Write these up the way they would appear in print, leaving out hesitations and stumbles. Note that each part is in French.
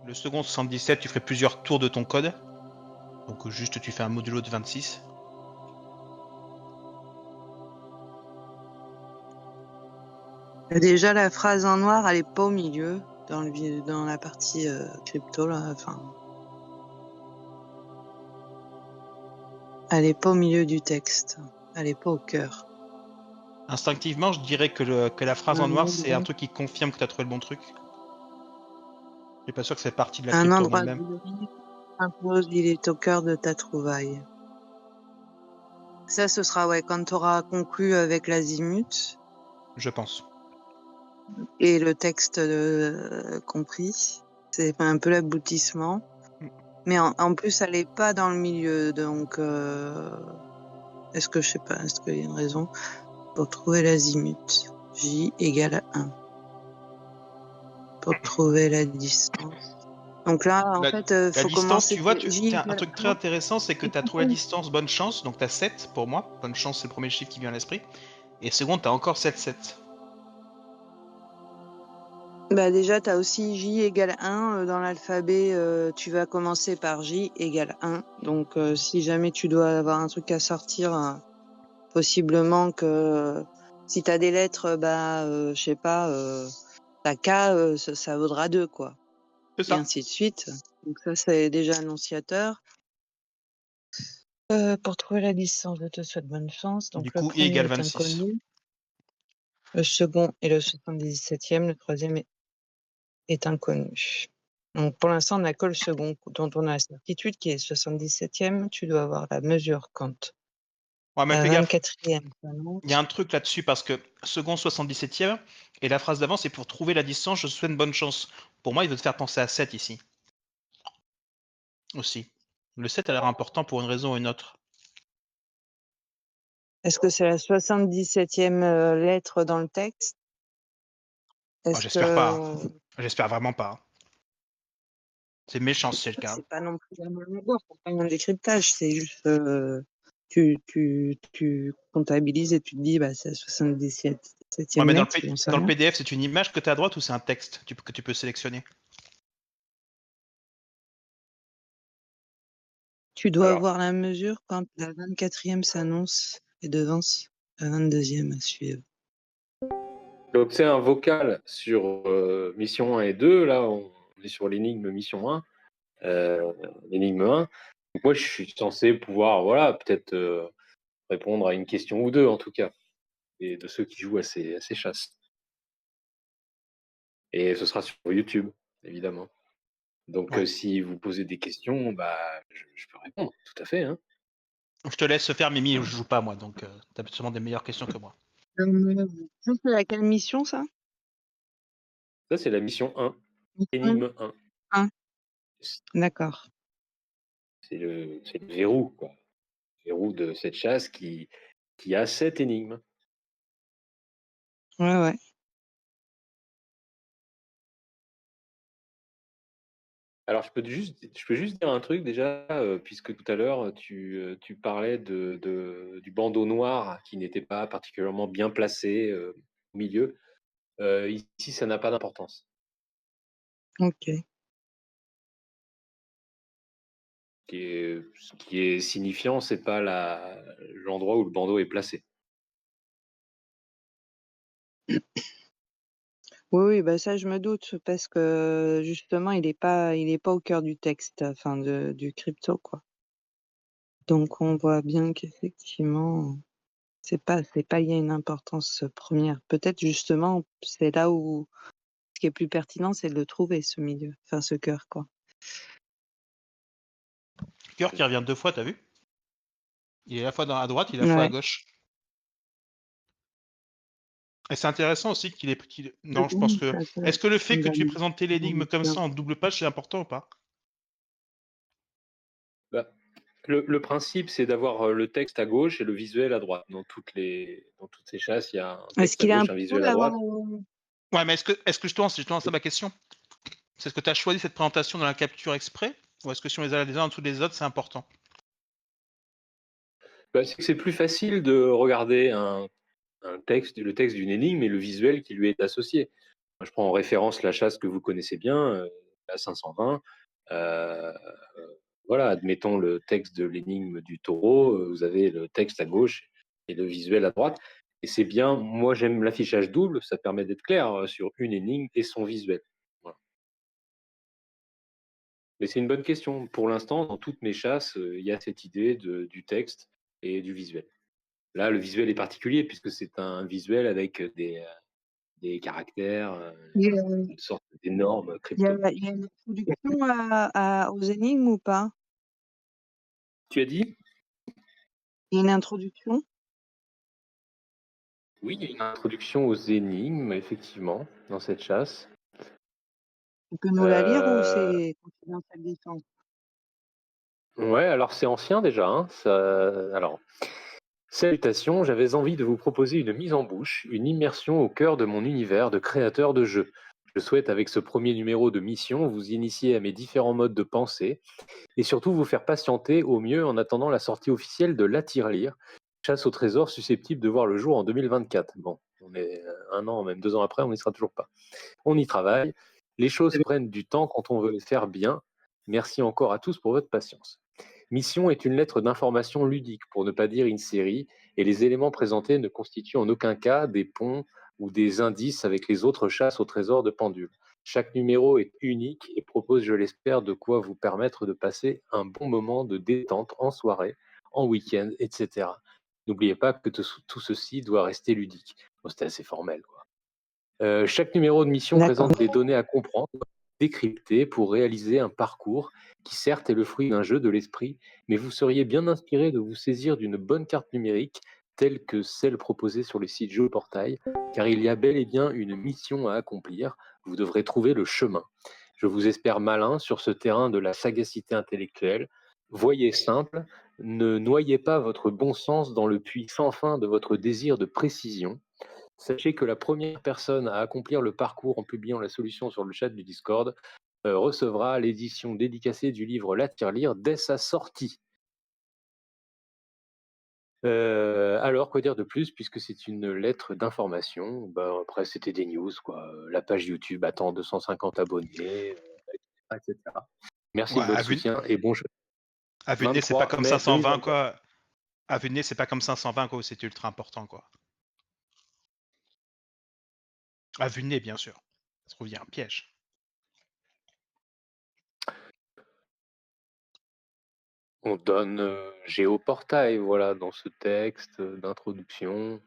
Le second 77, tu ferais plusieurs tours de ton code. Donc juste tu fais un modulo de 26. Déjà, la phrase en noir, elle est pas au milieu, dans la partie crypto, là. Enfin, elle est pas au milieu du texte. Elle est pas au cœur. Instinctivement, je dirais que la phrase en noir, c'est un truc qui confirme que tu as trouvé le bon truc. Je suis pas sûr que c'est partie de la Un crypto en endroit elle-même. impose, il est au cœur de ta trouvaille. Ça, ce sera, ouais, quand tu auras conclu avec l'azimut. Je pense. Et le texte compris. C'est un peu l'aboutissement. Mais en plus, elle est pas dans le milieu, donc est-ce que je sais pas, est-ce qu'il y a une raison pour trouver l'azimut? J égale 1. Pour trouver la distance. Donc là, en fait, La faut distance, commencer. tu vois, J un égale truc très 1. intéressant, c'est que tu as trouvé la distance, bonne chance, donc tu as 7 pour moi. Bonne chance, c'est le premier chiffre qui vient à l'esprit. Et second, tu as encore 7. Bah déjà, tu as aussi J égale 1 dans l'alphabet. Tu vas commencer par J égale 1. Donc, si jamais tu dois avoir un truc à sortir, possiblement que si tu as des lettres, je sais pas, ta K, ça vaudra 2, quoi. C'est Et ça. ainsi de suite. Donc ça, c'est déjà annonciateur. Pour trouver la distance, je te souhaite bonne chance. Donc Du le coup, I premier égale est 26. inconnu. Le second est le 77e. Le troisième est inconnu. Donc pour l'instant, on n'a que le second dont on a la certitude qui est 77e. Tu dois avoir la mesure quand Ouais, mais la fais gaffe. 24e Il y a un truc là-dessus parce que second 77e et la phrase d'avant, c'est pour trouver la distance, je souhaite une bonne chance. Pour moi, il veut te faire penser à 7 ici. Aussi. Le 7 a l'air important pour une raison ou une autre. Est-ce que c'est la 77e lettre dans le texte? Oh, Est-ce j'espère pas. que J'espère vraiment pas. C'est méchant si c'est le cas. c'est pas non plus la même longueur, c'est pas un décryptage, c'est juste tu comptabilises et tu te dis c'est la 77e Ouais, mais lettre, j'en sais dans le rien. PDF, c'est une image que tu as à droite ou c'est un texte que tu peux sélectionner? Tu dois Alors, avoir la mesure quand la 24e s'annonce et devance la 22e à suivre. donc c'est un vocal sur mission 1 et 2. Là, on est sur l'énigme mission 1, l'énigme 1. Donc moi, je suis censé pouvoir, voilà, peut-être répondre à une question ou deux, en tout cas, et de ceux qui jouent à ces chasses. Et ce sera sur YouTube, évidemment. Donc, Ouais. si vous posez des questions, je peux répondre, tout à fait. Hein. Je te laisse faire, Mimi, je joue pas moi, donc tu as sûrement des meilleures questions que moi. Ça, c'est laquelle mission, ça? Ça, c'est la mission 1, énigme 1. 1. D'accord. C'est le verrou, quoi. Le verrou de cette chasse qui a 7 énigmes. Ouais. Alors, je peux juste dire un truc déjà, puisque tout à l'heure, tu parlais du bandeau noir qui n'était pas particulièrement bien placé au milieu. Ici, ça n'a pas d'importance. Ok. Ce qui est signifiant, c'est pas l'endroit où le bandeau est placé. Oui, ça je me doute parce que justement il est pas au cœur du texte, enfin du crypto, quoi. Donc on voit bien qu'effectivement il y a une importance première. Peut-être justement c'est là où ce qui est plus pertinent, c'est de le trouver, ce milieu, enfin ce cœur, quoi. Cœur qui revient 2 fois, t'as vu? Il est à la fois à droite, il est à la fois à Ouais. gauche. Et c'est intéressant aussi qu'il ait. Non, je pense que. Est-ce que le fait que tu aies présenté l'énigme comme ça en double page, c'est important ou pas? Le principe, c'est d'avoir le texte à gauche et le visuel à droite. Dans toutes ces chasses, il y a un Est-ce texte à qu'il est gauche, un important visuel à droite. d'avoir Ouais, mais est-ce que je te lance à ma question? C'est ce que tu as choisi cette présentation dans la capture exprès? Ou est-ce que si on les a les uns en dessous des autres, c'est important? C'est plus facile de regarder le texte d'une énigme et le visuel qui lui est associé. Moi, je prends en référence la chasse que vous connaissez bien. à 520. Voilà, admettons le texte de l'énigme du taureau, vous avez le texte à gauche et le visuel à droite. Et c'est bien, moi j'aime l'affichage double, ça permet d'être clair sur une énigme et son visuel. Voilà. Mais c'est une bonne question. Pour l'instant, dans toutes mes chasses, il y a cette idée du texte et du visuel. Là, le visuel est particulier puisque c'est un visuel avec des caractères, Il y a, une sorte d'énorme il y a- crypto. il y a une introduction aux énigmes ou pas? Tu as dit? Il y a une introduction? Oui, il y a une introduction aux énigmes, effectivement, dans cette chasse. Tu peux nous la lire ou Euh, c'est confidentiel des temps? Ouais, alors c'est ancien déjà. Hein, alors, salutations, j'avais envie de vous proposer une mise en bouche, une immersion au cœur de mon univers de créateur de jeux. Je souhaite, avec ce premier numéro de mission, vous initier à mes différents modes de pensée et surtout vous faire patienter au mieux en attendant la sortie officielle de La Tirelire, chasse au trésor susceptible de voir le jour en 2024. Bon, on est 1 an, même 2 ans après, on n'y sera toujours pas. On y travaille. Les choses prennent du temps quand on veut les faire bien. Merci encore à tous pour votre patience. Mission est une lettre d'information ludique, pour ne pas dire une série, et les éléments présentés ne constituent en aucun cas des ponts ou des indices avec les autres chasses au trésor de Pendule. Chaque numéro est unique et propose, je l'espère, de quoi vous permettre de passer un bon moment de détente en soirée, en week-end, etc. N'oubliez pas que tout ceci doit rester ludique. Bon, c'était assez formel, quoi. Chaque numéro de mission D'accord. présente des données à comprendre, décrypter pour réaliser un parcours qui certes est le fruit d'un jeu de l'esprit, mais vous seriez bien inspiré de vous saisir d'une bonne carte numérique telle que celle proposée sur le site Géoportail, car il y a bel et bien une mission à accomplir. Vous devrez trouver le chemin. Je vous espère malin sur ce terrain de la sagacité intellectuelle. Voyez simple, ne noyez pas votre bon sens dans le puits sans fin de votre désir de précision. Sachez que la première personne à accomplir le parcours en publiant la solution sur le chat du Discord recevra l'édition dédicacée du livre La Tirelire dès sa sortie. Alors, quoi dire de plus, puisque c'est une lettre d'information. Après, c'était des news, quoi. La page YouTube attend 250 abonnés, etc. Merci Ouais, de votre soutien et bon jeu. à vue de nez, c'est pas 23 comme mai 520, 2024. quoi. À vue de nez, c'est pas comme 520, quoi, où c'est ultra important, quoi. À vue de nez, bien sûr. Ça se trouve, il y a un piège. On donne Géoportail, voilà, dans ce texte d'introduction.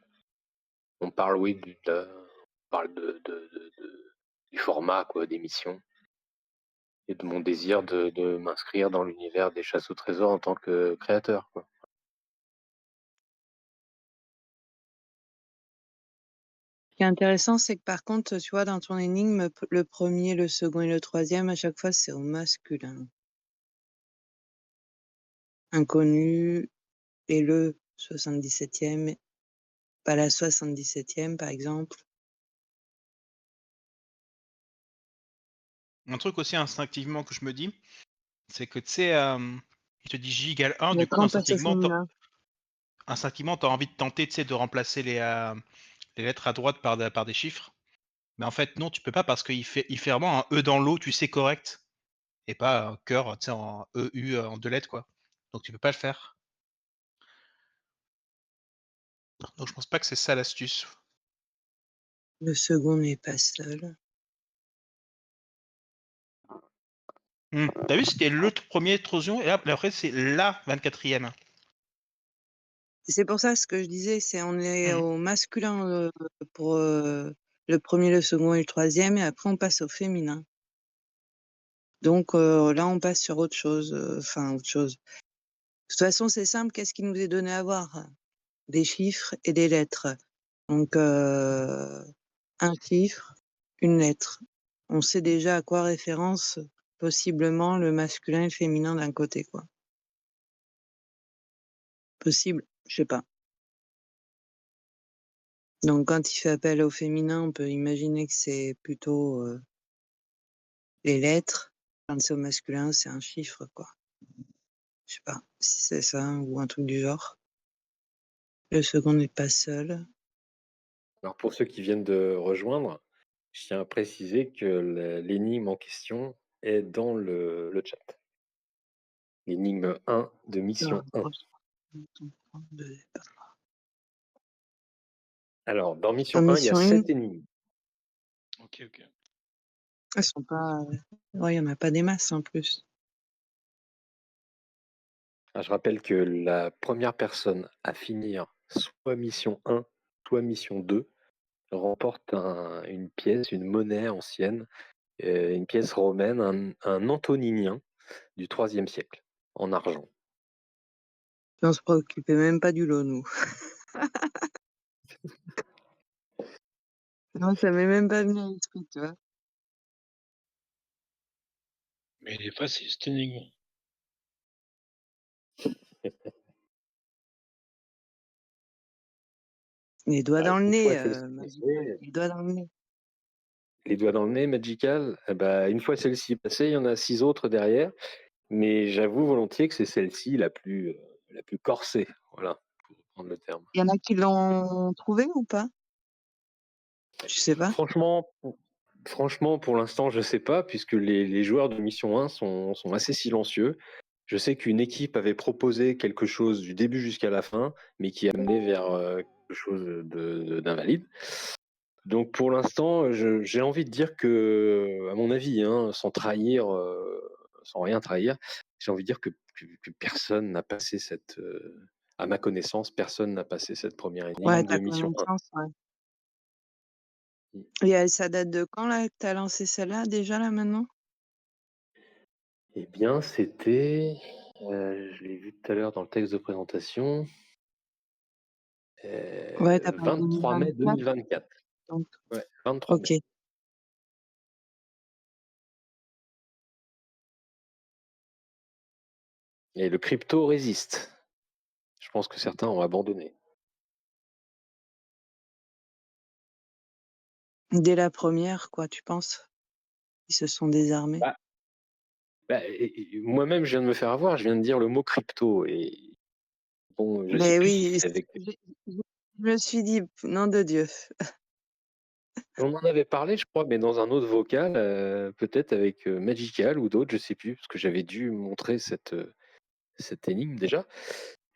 On parle, oui, on parle du format, quoi, d'émission, et de mon désir de m'inscrire dans l'univers des chasses au trésor en tant que créateur, quoi. Ce qui est intéressant, c'est que par contre, tu vois, dans ton énigme, le premier, le second et le troisième, à chaque fois, c'est au masculin. Inconnu et le 77e, pas la 77e, par exemple. Un truc aussi instinctivement que je me dis, c'est que, tu sais, il te dit J égale 1, Mais du coup, après, on passe au féminin. instinctivement, t'as envie de tenter, tu sais, de remplacer les lettres à droite par des chiffres. Mais en fait, non, tu peux pas parce il fait vraiment un E dans l'eau, tu sais, correct. Et pas un cœur, tu sais, en EU, en 2 lettres, quoi. Donc tu peux pas le faire. Donc je pense pas que c'est ça l'astuce. Le second n'est pas seul. Tu vu, c'était le premier Trosion, et là, après, c'est la 24e. C'est pour ça ce que je disais, c'est on est Mmh. au masculin pour le premier, le second et le troisième, et après on passe au féminin. Donc là, on passe sur autre chose, enfin autre chose. De toute façon, c'est simple, qu'est-ce qui nous est donné à voir? Des chiffres et des lettres. Donc un chiffre, une lettre. On sait déjà à quoi référence possiblement le masculin et le féminin d'un côté, quoi. Possible, je sais pas. Donc quand il fait appel au féminin, on peut imaginer que c'est plutôt les lettres. Quand c'est au masculin, c'est un chiffre, quoi. Je sais pas si c'est ça ou un truc du genre. Le second n'est pas seul. Alors, pour ceux qui viennent de rejoindre, je tiens à préciser que l'énigme en question est dans le chat. L'énigme 1 de mission 1. Alors, dans mission 1, il y a mission 7 énigmes. Ok. Elles sont pas. Ouais, il n'y en a pas des masses en plus. Je rappelle que la première personne à finir soit mission 1, soit mission 2 remporte une pièce, une monnaie ancienne, une pièce romaine, un antoninien du IIIe siècle, en argent. On se préoccupait même pas du lot, nous. Non, ça m'est même pas venu à l'esprit, tu vois. Mais il est facile, cette énigme. Les doigts dans le Une nez, fois celle-ci passée, les doigts dans le nez. les doigts dans le nez, Magical, une fois celle-ci passée, il y en a 6 autres derrière, mais j'avoue volontiers que c'est celle-ci la plus corsée, voilà, pour reprendre le terme. Il y en a qui l'ont trouvé ou pas? Je sais pas. Franchement, pour l'instant, je sais pas, puisque les joueurs de mission 1 sont assez silencieux. Je sais qu'une équipe avait proposé quelque chose du début jusqu'à la fin, mais qui a mené vers quelque chose d'invalide. Donc pour l'instant, j'ai envie de dire que, à mon avis, sans trahir, sans rien trahir, j'ai envie de dire que personne n'a passé cette, à ma connaissance, personne n'a passé cette première Ouais, énigme de ta mission 1. connaissance, ouais. Et ça date de quand, là, que t'as lancé celle-là, déjà, là, maintenant? Eh bien, c'était, je l'ai vu tout à l'heure dans le texte de présentation, Ouais, t'as parlé 23 mai 2024, 2024. donc. Ouais, 23 Ok. mai. Et le crypto résiste. Je pense que certains ont abandonné. Dès la première, quoi, tu penses? Ils se sont désarmés. Moi-même, je viens de me faire avoir, je viens de dire le mot crypto. Et bon, je sais Mais plus oui, si c'est avec. je me suis dit, nom de Dieu. On en avait parlé, je crois, mais dans un autre vocal, peut-être avec Magical ou d'autres, je sais plus, parce que j'avais dû montrer cette énigme déjà.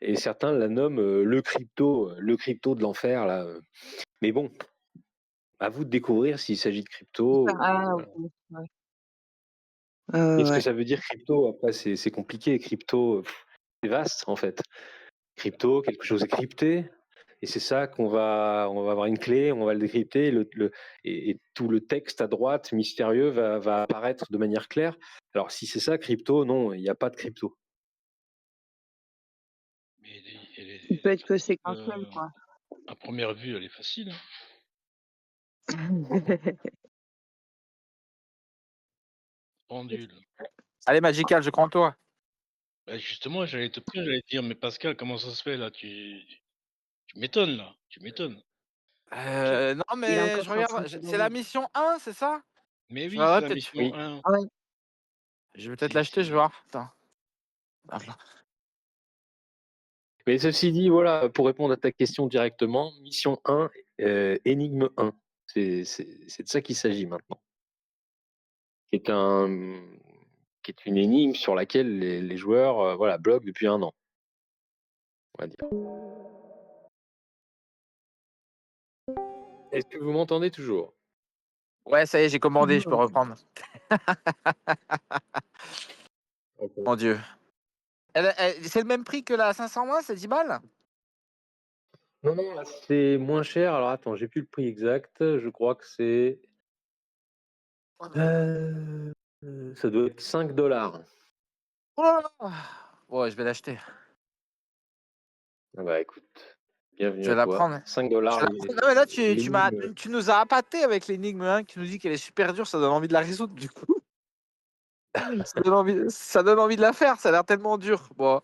Et certains la nomment le crypto de l'enfer, là. Mais bon, à vous de découvrir s'il s'agit de crypto. Ah, Voilà. ok. Ouais. Qu'est-ce que Ouais. ça veut dire crypto? Après, c'est compliqué. Crypto, c'est vaste en fait. Crypto, quelque chose est crypté. Et c'est ça on va avoir une clé, on va le décrypter, et tout le texte à droite mystérieux va apparaître de manière claire. Alors si c'est ça, crypto, non, il n'y a pas de crypto. Mais Il peut être que séquentiel, quoi. à première vue, elle est facile. Pendule. Allez, Magical, je crois en toi. Bah justement, j'allais te dire, mais Pascal, comment ça se fait là? Tu m'étonnes là, tu m'étonnes. Non, Il est mais encore je en train regarde. de se C'est la donner. mission 1, c'est ça? Mais Je oui, c'est vais la peut-être mission Oui. 1. Ah ouais. je vais peut-être l'acheter, je vais voir. Attends. Mais ceci dit, voilà, pour répondre à ta question directement, mission 1, énigme 1. C'est de ça qu'il s'agit maintenant. Qui est une énigme sur laquelle les joueurs bloquent depuis 1 an. On va dire. Est-ce que vous m'entendez toujours? Ouais, ça y est, j'ai commandé, je peux reprendre. Okay. Mon Dieu. C'est le même prix que la 520, c'est 10 balles? Non, là, c'est moins cher. Alors attends, j'ai plus le prix exact. Je crois que c'est. Ça doit être 5 $. Oh là là. Ouais, je vais l'acheter. Ah bah écoute, bienvenue Je vais à la toi. prendre. 5 $. Non, mais là, tu nous as appâté avec l'énigme 1 qui nous dit qu'elle est super dure, ça donne envie de la résoudre du coup. Ça donne envie de la faire, ça a l'air tellement dur. Bon,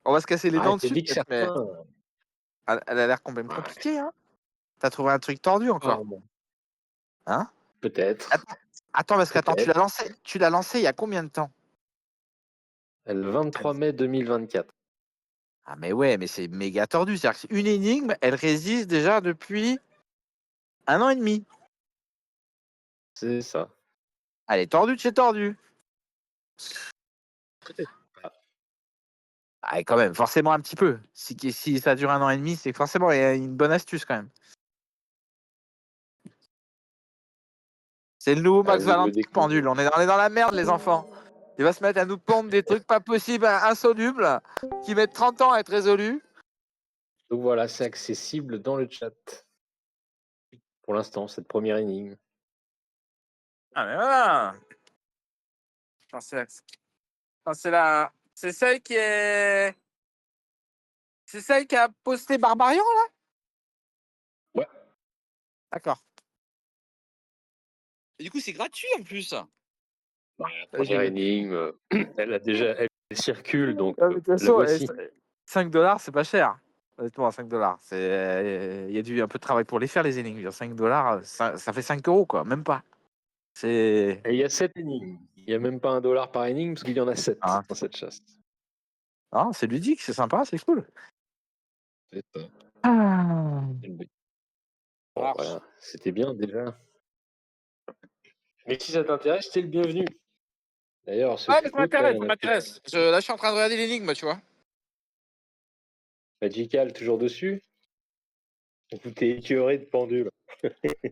on va se casser les dents je t'ai dessus dit que peut-être, mais certains. elle a l'air quand même compliquée. Hein. T'as trouvé un truc tordu encore. Bon. Hein? Peut-être. Attends, parce que tu l'as lancé il y a combien de temps? Le 23 mai 2024. Ah mais ouais, mais c'est méga tordu. C'est-à-dire qu'une énigme, elle résiste déjà depuis 1 an et demi. C'est ça. Elle est tordue de chez tordu. Ah, et quand même, forcément un petit peu. Si ça dure 1 an et demi, c'est que forcément il y a une bonne astuce quand même. C'est le nouveau Max vous le Valentin découvrez. pendule. On est dans la merde, les enfants. Il va se mettre à nous pondre des trucs pas possibles, insolubles, qui mettent 30 ans à être résolus. Donc voilà, c'est accessible dans le chat. Pour l'instant, cette première énigme. Ah mais voilà. Non, c'est celle qui est. C'est celle qui a posté Barbarian là. Ouais. D'accord. Et du coup, c'est gratuit en plus. La première énigme, elle circule, donc De toute la façon, voici. 5$, c'est pas cher. Honnêtement, 5$. Il y a un peu de travail pour les faire, les énigmes. 5$, ça fait 5 € quoi, même pas. C'est. Et il y a 7 énigmes. Il n'y a même pas $1 par énigme, parce qu'il y en a 7 Ah. dans cette chasse. Ah, c'est ludique, c'est sympa, c'est cool. C'est ça. Ah. C'est le but. Bon, voilà, c'était bien déjà. Mais si ça t'intéresse, t'es le bienvenu. D'ailleurs, ce Ouais, mais ça flou, m'intéresse, il y en ça a m'intéresse. Là, je suis en train de regarder l'énigme, tu vois. Magical toujours dessus. Vous t'es écœuré de pendule.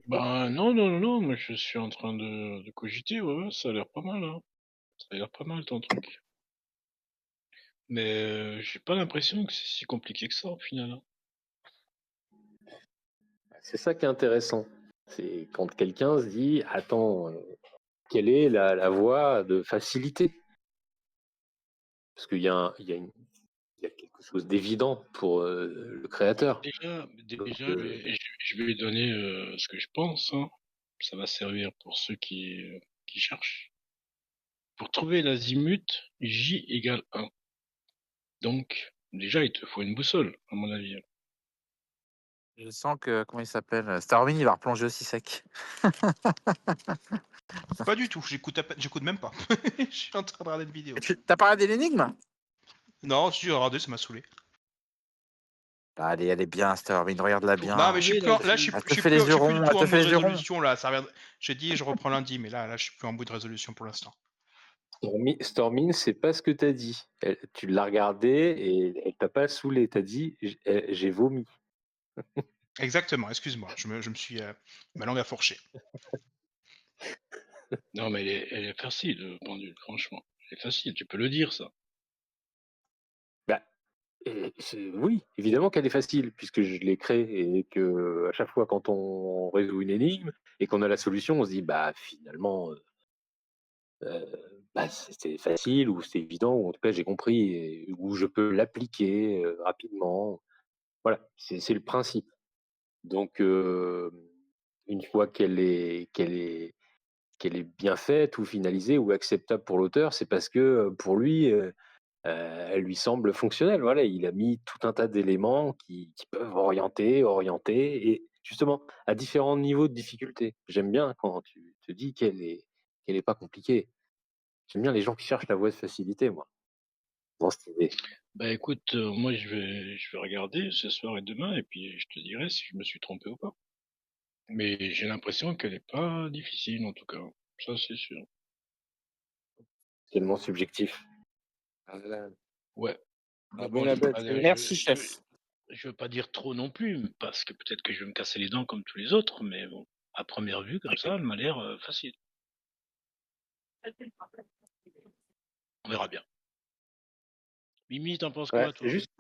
Bah non, moi je suis en train de cogiter, ouais, ça a l'air pas mal, hein. Ça a l'air pas mal ton truc. Mais j'ai pas l'impression que c'est si compliqué que ça au final, hein. C'est ça qui est intéressant. C'est quand quelqu'un se dit, attends, quelle est la voie de facilité? Parce qu'il y a quelque chose d'évident pour le créateur. Déjà, Donc, je vais lui donner ce que je pense, hein. Ça va servir pour ceux qui cherchent. Pour trouver l'azimut, J égale 1. Donc, déjà, il te faut une boussole, à mon avis. Je sens que, comment il s'appelle, Starwin, il va replonger aussi sec. Pas du tout, j'écoute même pas. Je suis en train de regarder une vidéo. T'as parlé de l'énigme? Non, si j'ai regardé, ça m'a saoulé. Bah, elle est bien, Starwin, regarde-la bien. Non, mais je suis plus en, là, je suis, Elle je te suis fait plus, les je suis yeux plus du ronds, tout elle en te fait mode les yeux ronds. résolution là. J'ai dit, je reprends lundi, mais là, je suis plus en bout de résolution pour l'instant. Stormine, c'est pas ce que t'as dit. Tu l'as regardé et elle t'a pas saoulé. T'as dit, j'ai vomi. Exactement. Excuse-moi, je me suis ma langue a fourché. Non, mais elle est facile, pendule, franchement. Elle est facile, tu peux le dire, ça. Oui, évidemment qu'elle est facile, puisque je l'ai créée et que à chaque fois quand on résout une énigme et qu'on a la solution, on se dit bah finalement c'est facile ou c'est évident ou en tout cas j'ai compris ou je peux l'appliquer rapidement. Voilà, c'est le principe. Donc une fois qu'elle est bien faite ou finalisée ou acceptable pour l'auteur, c'est parce que pour lui elle lui semble fonctionnelle. Voilà, il a mis tout un tas d'éléments qui peuvent orienter et justement à différents niveaux de difficulté. J'aime bien quand tu te dis qu'elle est pas compliquée. J'aime bien les gens qui cherchent la voie de facilité, moi, dans cette idée. Bah écoute, moi je vais regarder ce soir et demain, et puis je te dirai si je me suis trompé ou pas. Mais j'ai l'impression qu'elle est pas difficile, en tout cas. Ça, c'est sûr. Tellement subjectif. Ouais. Ah, Bon, bon, je veux pas merci, chef. je veux pas dire trop non plus, parce que peut-être que je vais me casser les dents comme tous les autres, mais bon, à première vue, comme ça, elle m'a l'air facile. On verra bien. Mimi, t'en penses Ouais, quoi, toi? juste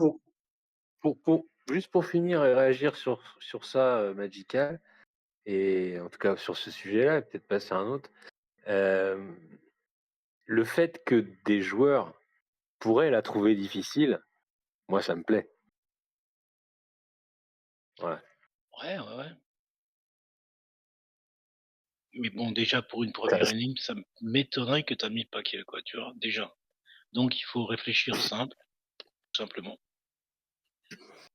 juste pour finir et réagir sur ça, Magical, et en tout cas sur ce sujet-là, et peut-être passer à un autre. Le fait que des joueurs pourraient la trouver difficile, moi ça me plaît. Voilà. Ouais. Mais bon, déjà, pour une première énigme, ça m'étonnerait que t'as mis le paquet, quoi, tu vois, déjà. Donc, il faut réfléchir simple, tout simplement.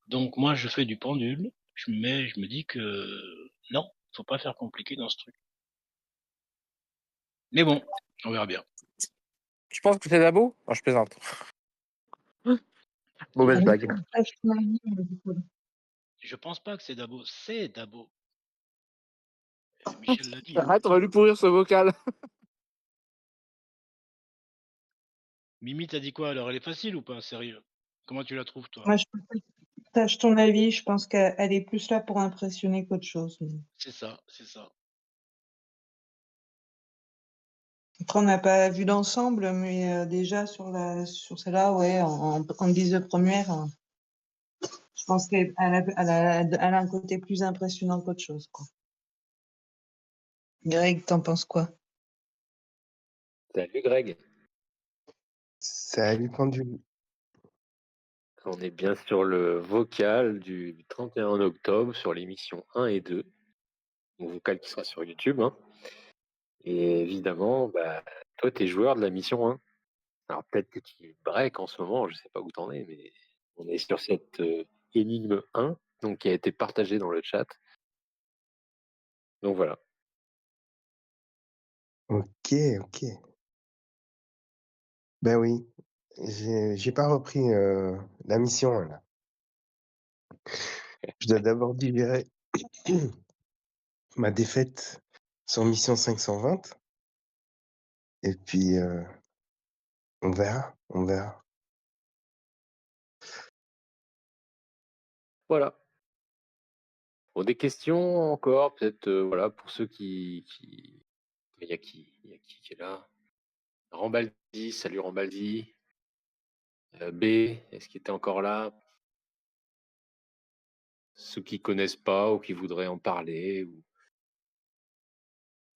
Donc, moi, je fais du pendule, je me dis que non, faut pas faire compliqué dans ce truc. Mais bon, on verra bien. Tu penses que c'est Dabo? Non, je plaisante. Mauvaise blague. Je pense pas que c'est Dabo, c'est Dabo. Michel l'a dit. Arrête, on va lui pourrir ce vocal. Mimi, t'as dit quoi alors? Elle est facile ou pas? Sérieux? Comment tu la trouves, toi? Moi, je partage ton avis. Je pense qu'elle est plus là pour impressionner qu'autre chose. C'est ça, c'est ça. Après, on n'a pas vu d'ensemble, mais déjà sur celle-là, ouais, en guise de première, je pense qu'elle a un côté plus impressionnant qu'autre chose, quoi. Greg, t'en penses quoi? Salut Greg. Salut Pendule. On est bien sur le vocal du 31 octobre sur l'émission 1 et 2. Donc, vocal qui sera sur YouTube. Hein. Et évidemment, bah, toi, tu es joueur de la mission 1. Alors peut-être que tu break en ce moment, je sais pas où t'en es, mais on est sur cette énigme 1, donc qui a été partagée dans le chat. Donc voilà. Ok. Ben oui, j'ai pas repris la mission là. Je dois d'abord digérer ma défaite sur mission 520. Et puis on verra. Voilà. Bon, des questions encore, peut-être voilà, pour ceux qui. Il y a qui est là? Rambaldi, salut Rambaldi. B, est-ce qu'il était encore là? Ceux qui connaissent pas ou qui voudraient en parler.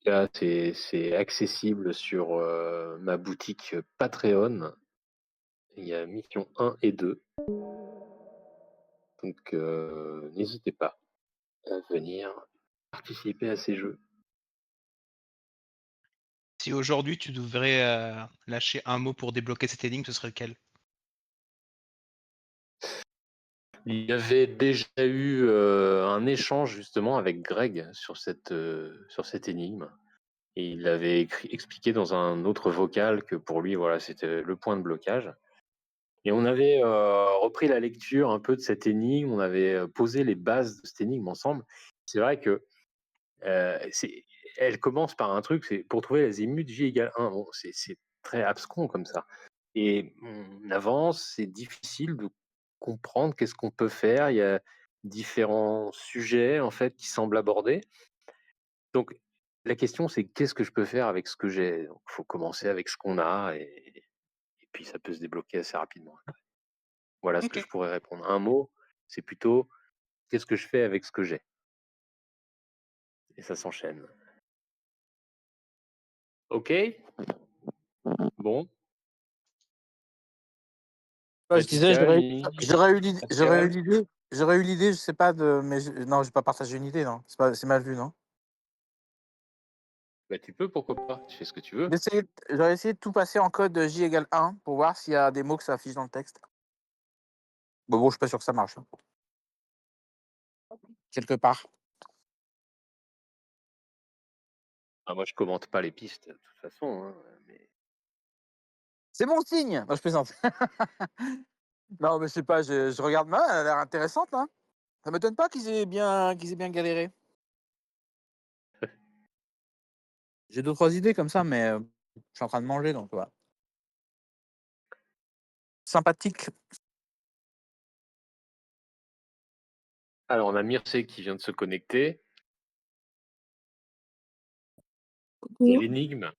Là, c'est accessible sur ma boutique Patreon. Il y a mission 1 et 2. Donc n'hésitez pas à venir participer à ces jeux. Si aujourd'hui tu devrais lâcher un mot pour débloquer cette énigme, ce serait lequel? Il y avait déjà eu un échange justement avec Greg sur cette énigme. Et il avait expliqué dans un autre vocal que pour lui, voilà, c'était le point de blocage. Et on avait repris la lecture un peu de cette énigme, on avait posé les bases de cette énigme ensemble. C'est vrai que elle commence par un truc, c'est pour trouver l'azimut J égale 1. Bon, c'est très abscon comme ça. Et on avance, c'est difficile de comprendre qu'est-ce qu'on peut faire. Il y a différents sujets en fait qui semblent abordés. Donc la question c'est qu'est-ce que je peux faire avec ce que j'ai. Il faut commencer avec ce qu'on a et puis ça peut se débloquer assez rapidement. Voilà ce que Ok. je pourrais répondre. Un mot, c'est plutôt qu'est-ce que je fais avec ce que j'ai. Et ça s'enchaîne. Ok. Bon. Ouais, je disais, Radical, Lily, Pascal. j'aurais eu l'idée, je sais pas mais non, j'ai pas partagé une idée, non. C'est mal vu, non. Bah, tu peux, pourquoi pas. Tu fais ce que tu veux. J'aurais essayé de tout passer en code J égale 1 pour voir s'il y a des mots que ça affiche dans le texte. Bon, je suis pas sûr que ça marche. Hein. Quelque part. Ah, moi, je commente pas les pistes, de toute façon. Hein, mais... C'est mon signe. Non, je plaisante. Non, mais je sais pas, je regarde mal, elle a l'air intéressante, hein. Ça m'étonne pas qu'ils aient bien galéré. J'ai 2-3 idées comme ça, mais je suis en train de manger, donc voilà. Sympathique. Alors, on a Mircea qui vient de se connecter. Il y a l'énigme.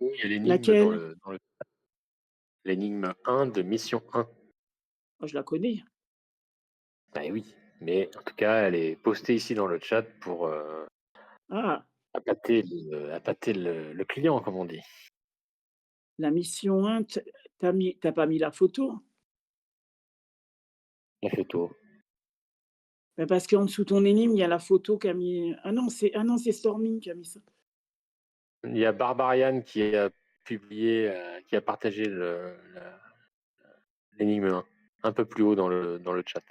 Il y a l'énigme dans le... L'énigme 1 de mission 1. Je la connais. Bah oui, mais en tout cas, elle est postée ici dans le chat pour appâter le client, comme on dit. La mission 1, t'as pas mis la photo? La photo. Ben parce qu'en dessous de ton énigme, il y a la photo qu'a mis. Ah non, c'est Storming qui a mis ça. Il y a Barbarian qui a publié, qui a partagé l'énigme 1, un peu plus haut dans le chat.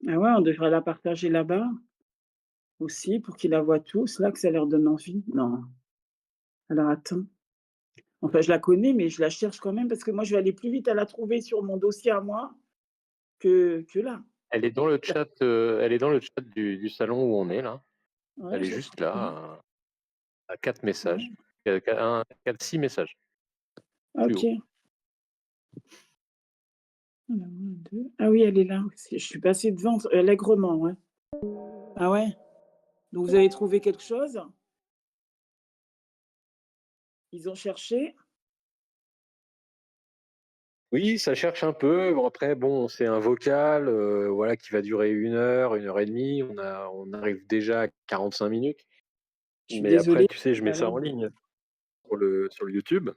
Ah ouais, on devrait la partager là-bas aussi pour qu'ils la voient tous, là, que ça leur donne envie. Non. Alors attends. Enfin, je la connais, mais je la cherche quand même parce que moi, je vais aller plus vite à la trouver sur mon dossier à moi que là. Elle est dans le chat, du salon où on est là. Ouais, Elle est je la juste trouve pas. là, à 4 messages. 6 messages. Plus OK. haut. Alors, 1, 2. Ah oui, elle est là. Je suis passée devant allègrement, ouais. Ah ouais? Donc vous avez trouvé quelque chose? Ils ont cherché? Oui, ça cherche un peu. Bon, après, bon, c'est un vocal, voilà, qui va durer 1 heure et demie. On arrive déjà à 45 minutes. Je suis Mais après, désolée, tu sais, je mets ça en ligne sur le YouTube.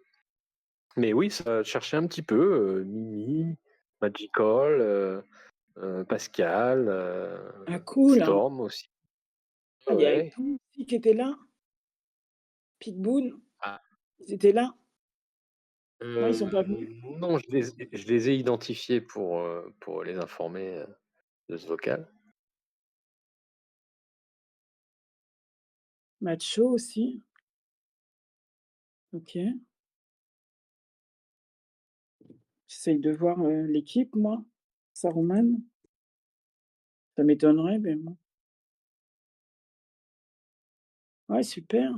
Mais oui, ça cherchait un petit peu, Mimi, Magical, Pascal, Ah cool! Storm aussi. Ah, il y avait Ouais. tout aussi qui était là? Picboune, Ah, ils étaient là? Non, ils sont pas venus? non, je les ai identifiés pour les informer, de ce vocal. Macho aussi? OK. J'essaye de voir, l'équipe moi. Saruman? Ça m'étonnerait, mais bon. Ouais, super.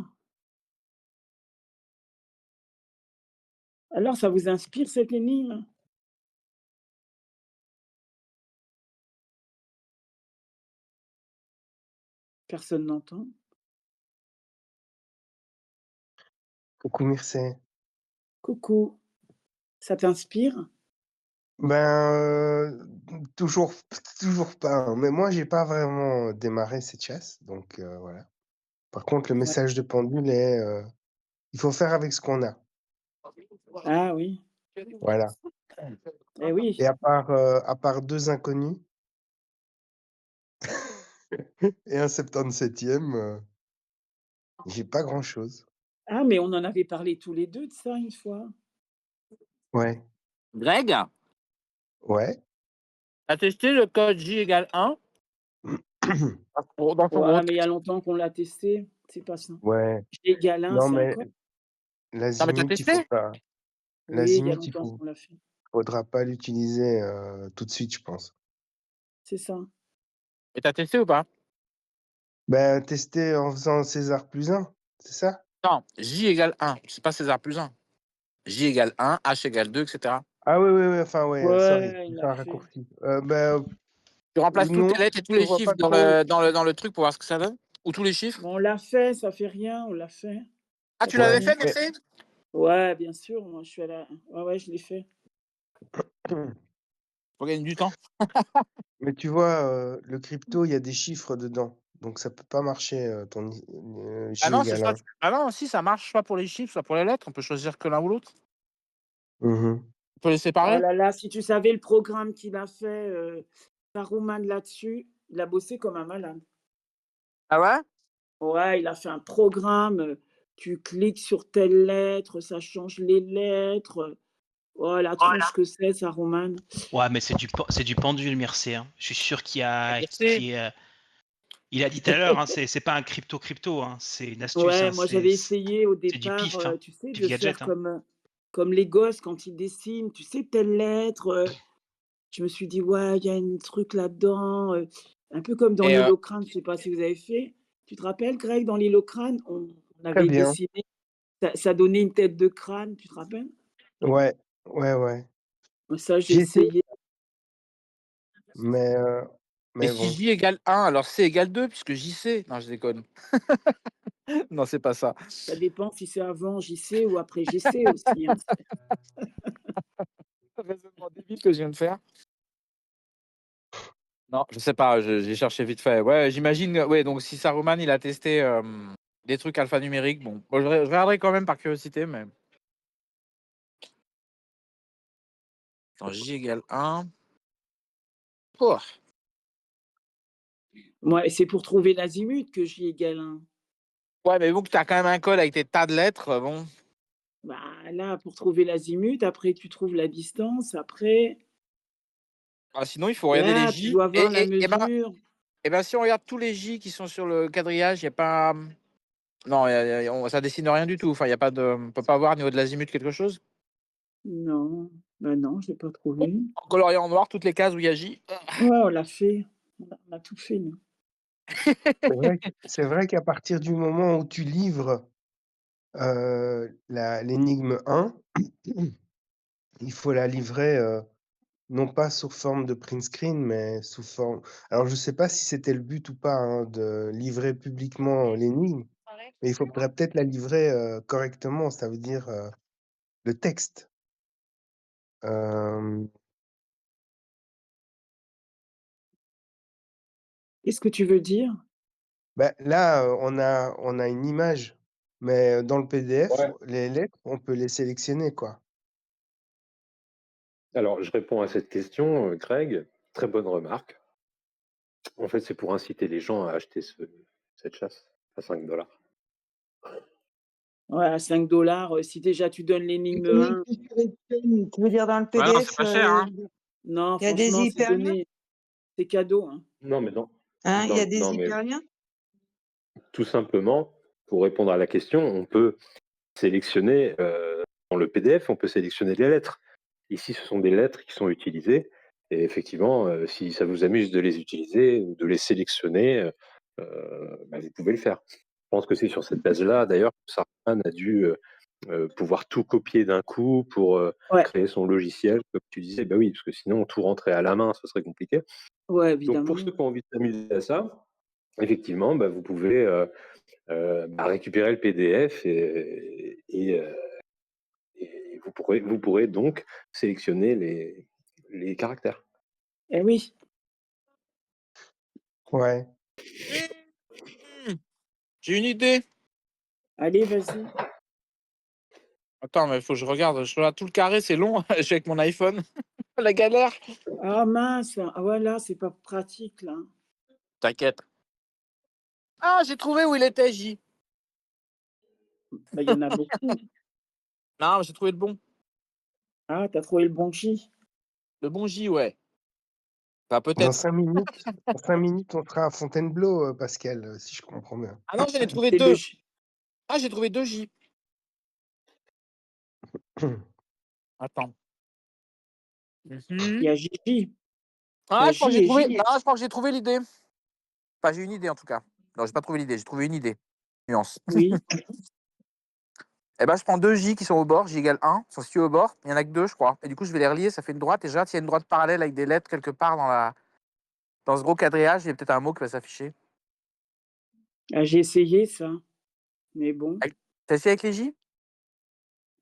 Alors ça vous inspire cette énigme? Personne n'entend. Coucou Mircea. Coucou, ça t'inspire? Ben, toujours, toujours pas, hein. Mais moi, j'ai pas vraiment démarré cette chasse, donc voilà. Par contre, le Ouais. message de pendule est, il faut faire avec ce qu'on a. Ah oui. Voilà. Eh oui. Et à part 2 inconnus et un 77e, j'ai pas grand-chose. Ah mais on en avait parlé tous les 2 de ça une fois. Ouais, Greg, ouais. t'as testé le code J égale 1 dans ton gros Ouais, mais il y a texte? longtemps qu'on l'a testé, c'est pas ça. Ouais. J égale 1, Non, c'est mais encore? Non, mais t'as l'azimut, il faut testé? pas. Oui, il y a L'azimut, il longtemps qu'on l'a fait. faudra pas l'utiliser, tout de suite, je pense. C'est ça. Et t'as testé ou pas? Ben, tester en faisant César plus 1, c'est ça? Non, J égale 1, c'est pas César plus 1. J égale 1, H égale 2, etc. Ah oui, oui, oui, enfin, ouais, sorry, Ouais, j'ai il fait l'a un fait. raccourci. Ben, Tu remplaces toutes non, les lettres et tous je les vois chiffres pas trop. dans le truc pour voir ce que ça donne? Ou tous les chiffres? Bon, on l'a fait, ça fait rien, on l'a fait. Ah, Ça tu fait l'avais Ouais, rien. fait, mais Merci? Ouais, bien sûr, moi je suis à la ouais, je l'ai fait. Pour gagner du temps. mais tu vois, le crypto, il y a des chiffres dedans, donc ça peut pas marcher, ton Ah J non, c'est égale soit 1. ah non, si ça marche soit pour les chiffres, soit pour les lettres, on peut choisir que l'un ou l'autre. Mmh. On peut les Oh séparer? là là, si tu savais le programme qu'il a fait, Saruman là-dessus, il a bossé comme un malade. Ah ouais? Ouais, il a fait un programme, tu cliques sur telle lettre, ça change les lettres, oh la tronche que c'est Saruman. Ouais, mais c'est du pendule, Mircea, hein. Je suis sûr qu'il y a, Merci. il a dit tout à l'heure, hein, c'est pas un crypto, hein, c'est une astuce, Ouais, hein, moi j'avais essayé au c'est du départ, pif, hein, tu sais, du de gadget, faire hein. comme les gosses quand ils dessinent, tu sais, telle lettre, je me suis dit: «Ouais, il y a un truc là-dedans», un peu comme dans Et l'Hélocrane, je sais pas si vous avez fait. Tu te rappelles Greg, dans l'Hélocrane, on Très avait bien. dessiné, ça donnait une tête de crâne, tu te rappelles? Ouais, ouais, ouais. Ça, j'ai J'ai essayé, essayé. mais et mais si bon. J égale 1, alors C égale 2 puisque JC. Non, je déconne. Non, c'est pas ça. Ça dépend si c'est avant JC ou après JC aussi, hein. Raisonnement débile que je viens de faire. Non, je sais pas, j'ai cherché vite fait. Ouais, j'imagine, ouais, donc si Saruman, il a testé des trucs alphanumériques, bon, je regarderai quand même par curiosité, mais. Attends, J égale 1. Oh. Moi, c'est pour trouver l'azimut que J égale 1. Ouais, mais bon, que tu as quand même un code avec tes tas de lettres, bon. Bah, là, pour trouver l'azimut, après tu trouves la distance, après Ah, sinon, il faut regarder les là, tu J. dois voir la mesure. Et ben, si on regarde tous les J qui sont sur le quadrillage, il n'y a pas. Non, ça dessine rien du tout. Enfin, il y a pas de. On peut pas voir au niveau de l'azimut quelque chose. Non, bah non, je l'ai pas trouvé. En coloriant en noir, toutes les cases où il y a J. Ouais, on l'a fait. On a tout fait, nous. C'est vrai qu'à partir du moment où tu livres l'énigme 1, il faut la livrer non pas sous forme de print screen, mais sous forme. Alors, je sais pas si c'était le but ou pas hein, de livrer publiquement l'énigme, mais il faudrait peut-être la livrer correctement, ça veut dire le texte. Euh, Qu'est-ce que tu veux dire? Là, on a une image, mais dans le PDF, Ouais. les lettres, on peut les sélectionner, quoi. Alors, je réponds à cette question, Greg. Très bonne remarque. En fait, c'est pour inciter les gens à acheter cette chasse à 5 $. Ouais, à 5 $, si déjà tu donnes l'énigme Oui, 1. tu sélectionnes, tu veux dire dans le Ouais, non, PDF, c'est pas cher, hein. Non, il y a des franchement, c'est hyperliens, donné. C'est cadeau. Hein. Non, mais non. hein, il y a des Non, mais hyperliens. tout simplement, pour répondre à la question, on peut sélectionner, dans le PDF, on peut sélectionner les lettres. Ici, ce sont des lettres qui sont utilisées. Et effectivement, si ça vous amuse de les utiliser ou de les sélectionner, vous pouvez le faire. Je pense que c'est sur cette base-là, d'ailleurs, que Sarman a dû pouvoir tout copier d'un coup pour Ouais, créer son logiciel, comme tu disais. Bah oui, parce que sinon, tout rentrait à la main, ce serait compliqué. ouais, Donc, évidemment. pour ceux qui ont envie de s'amuser à ça, effectivement, vous pouvez récupérer le PDF et vous pourrez donc sélectionner les caractères. Eh oui. Ouais. J'ai une idée. Allez, vas-y. Attends, mais il faut que je regarde. Je regarde tout le carré, c'est long. Je suis avec mon iPhone. La galère. Ah mince. Ah voilà, c'est pas pratique là. T'inquiète. Ah, j'ai trouvé où il était, J. Il y en a beaucoup. Non, j'ai trouvé le bon. Ah, t'as trouvé le bon J. Le bon J, ouais. Enfin, Dans peut-être. 5 minutes, dans 5 minutes, on sera à Fontainebleau, Pascal, si je comprends bien. Ah non, j'en ai trouvé C'est le deux. J. Ah, j'ai trouvé deux J. Attends. Il y a Gigi. Ah, je crois que J j'ai et trouvé. J. Non, je crois que j'ai trouvé l'idée. Enfin, j'ai une idée en tout cas. Non, j'ai pas trouvé l'idée. J'ai trouvé une idée. Nuance. Oui. Eh ben, je prends deux J qui sont au bord. J égale 1. Ils sont situés au bord. Il y en a que deux, je crois. Et du coup, je vais les relier. Ça fait une droite. Et déjà, s'il y a une droite parallèle avec des lettres quelque part dans ce gros quadrillage, il y a peut-être un mot qui va s'afficher. Ah, j'ai essayé ça. Mais bon, T'as essayé avec les J?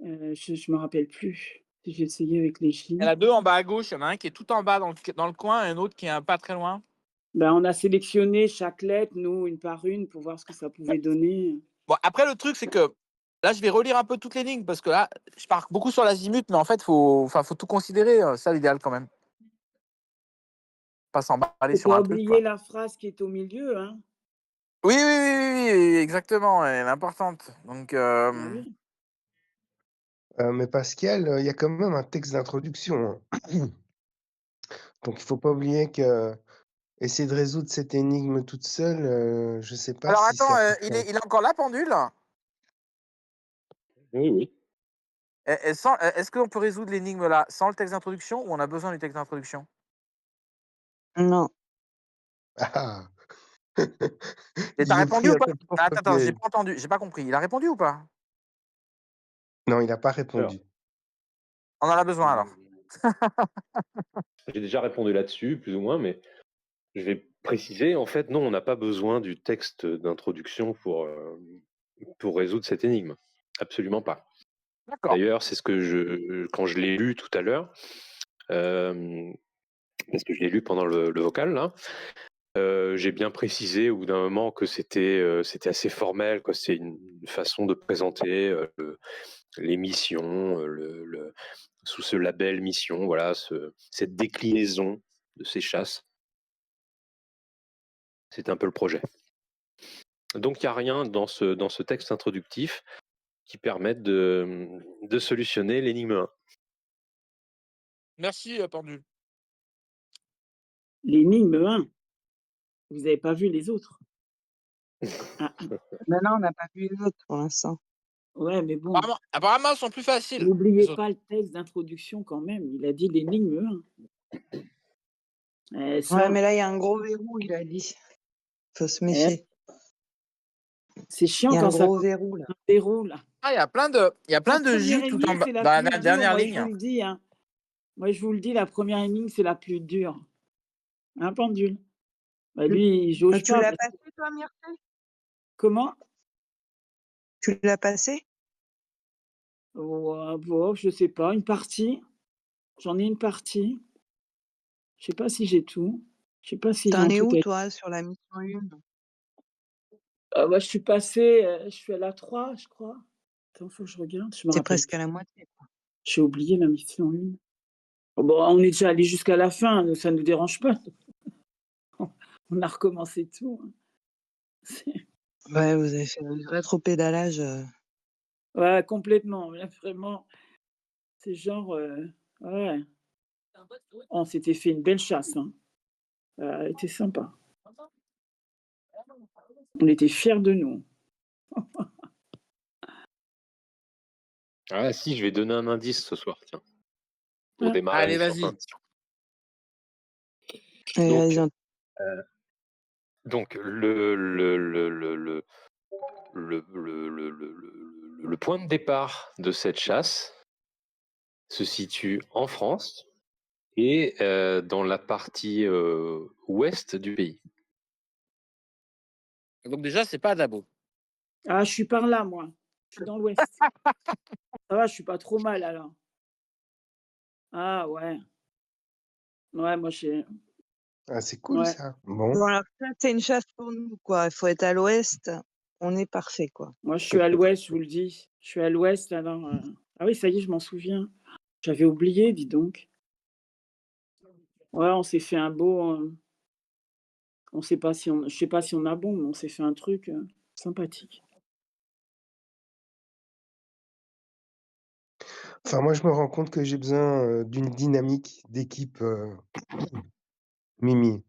je me rappelle plus si j'ai essayé avec les J. Il y en a deux en bas à gauche. Il y en a un qui est tout en bas dans le coin et un autre qui est pas très loin. On a sélectionné chaque lettre, nous, une par une, pour voir ce que ça pouvait donner. Bon, après, le truc, c'est que là, je vais relire un peu toutes les lignes parce que là, je pars beaucoup sur l'azimut, mais en fait, faut tout considérer. Ça, l'idéal quand même. Pas s'emballer Faut sur pas un truc, oublier quoi. la phrase qui est au milieu. Hein. Oui, exactement. Elle est importante. Donc, Ah oui. Mais Pascal, il y a quand même un texte d'introduction. Hein. Donc, il faut pas oublier que essayer de résoudre cette énigme toute seule, je sais pas alors, si attends, c'est il applicable. est encore là, pendule. Oui. Est-ce qu'on peut résoudre l'énigme là sans le texte d'introduction ou on a besoin du texte d'introduction? Non. Ah. Et t'as Il vous répondu prit ou à pas? ton propre Attends, j'ai piège. pas entendu, j'ai pas compris. Il a répondu ou pas? Non, il n'a pas Alors, répondu. On en a besoin alors. j'ai déjà répondu là-dessus, plus ou moins, mais je vais préciser. En fait, non, on n'a pas besoin du texte d'introduction pour résoudre cette énigme. Absolument pas. D'accord. D'ailleurs, c'est ce que quand je l'ai lu tout à l'heure, parce que je l'ai lu pendant le vocal, là, j'ai bien précisé au bout d'un moment que c'était assez formel, quoi. C'est une façon de présenter les missions, sous ce label mission, voilà, cette déclinaison de ces chasses. C'est un peu le projet. Donc il n'y a rien dans ce texte introductif qui permette de solutionner l'énigme 1. Merci, pendule. L'énigme 1. Vous n'avez pas vu les autres. Ah, Maintenant, on n'a pas vu l'autre pour l'instant. ouais, mais bon. Apparemment, elles sont plus faciles. N'oubliez les autres. pas le texte d'introduction quand même. Il a dit l'énigme 1. Ça, Ouais, mais là, il y a un gros verrou, il a dit. Faut se méfier. c'est chiant Il y a un quand ça gros verrou, là. déroule. Ah, il y a plein de J tout en bas, C'est la dans plus la dure, dernière moi ligne. je vous le dis. Hein. Moi je vous le dis, la première énigme, c'est la plus dure. Un pendule. Bah, lui, il jauge Tu pas. l'as Parce... passé, toi, Myrtille? Comment? Tu l'as passé? Bon, je sais pas, une partie. J'en ai une partie. Je sais pas si j'ai tout. Je sais pas si j'ai T'en un es truc où, à... toi, sur la mission 1? Moi, je suis passée, je suis à la 3, je crois. Attends, faut que je regarde, je me T'es rappelle presque plus. à la moitié. J'ai oublié la mission 1. Bon, on est déjà allé jusqu'à la fin, ça nous dérange pas. On a recommencé tout. Hein. C'est- Ouais, vous avez fait du rétropédalage. Ouais, complètement. Là, vraiment, c'est genre... ouais. On s'était fait une belle chasse. Hein. Elle était sympa. On était fiers de nous. Ah si, je vais donner un indice ce soir, tiens. Pour Ah. démarrer Allez, l'émission. vas-y. Allez, Donc, vas-y, donc le point de départ de cette chasse se situe en France et dans la partie ouest du pays. Donc déjà, c'est pas Dabo. Ah, je suis par là, moi. Je suis dans l'ouest. Ça va, je suis pas trop mal, alors. Ah, ouais. Ouais, moi, j'ai... Ah, c'est cool, Ouais. ça. Bon. Bon, alors ça, c'est une chasse pour nous, quoi. Il faut être à l'ouest. On est parfait, quoi. Moi, je suis à l'ouest, je vous le dis. Je suis à l'ouest, alors... Ah oui, ça y est, je m'en souviens. J'avais oublié, dis donc. Ouais, on s'est fait un beau... on sait pas si on... Je sais pas si on a bon, mais on s'est fait un truc sympathique. Enfin, moi, je me rends compte que j'ai besoin d'une dynamique d'équipe Mimi.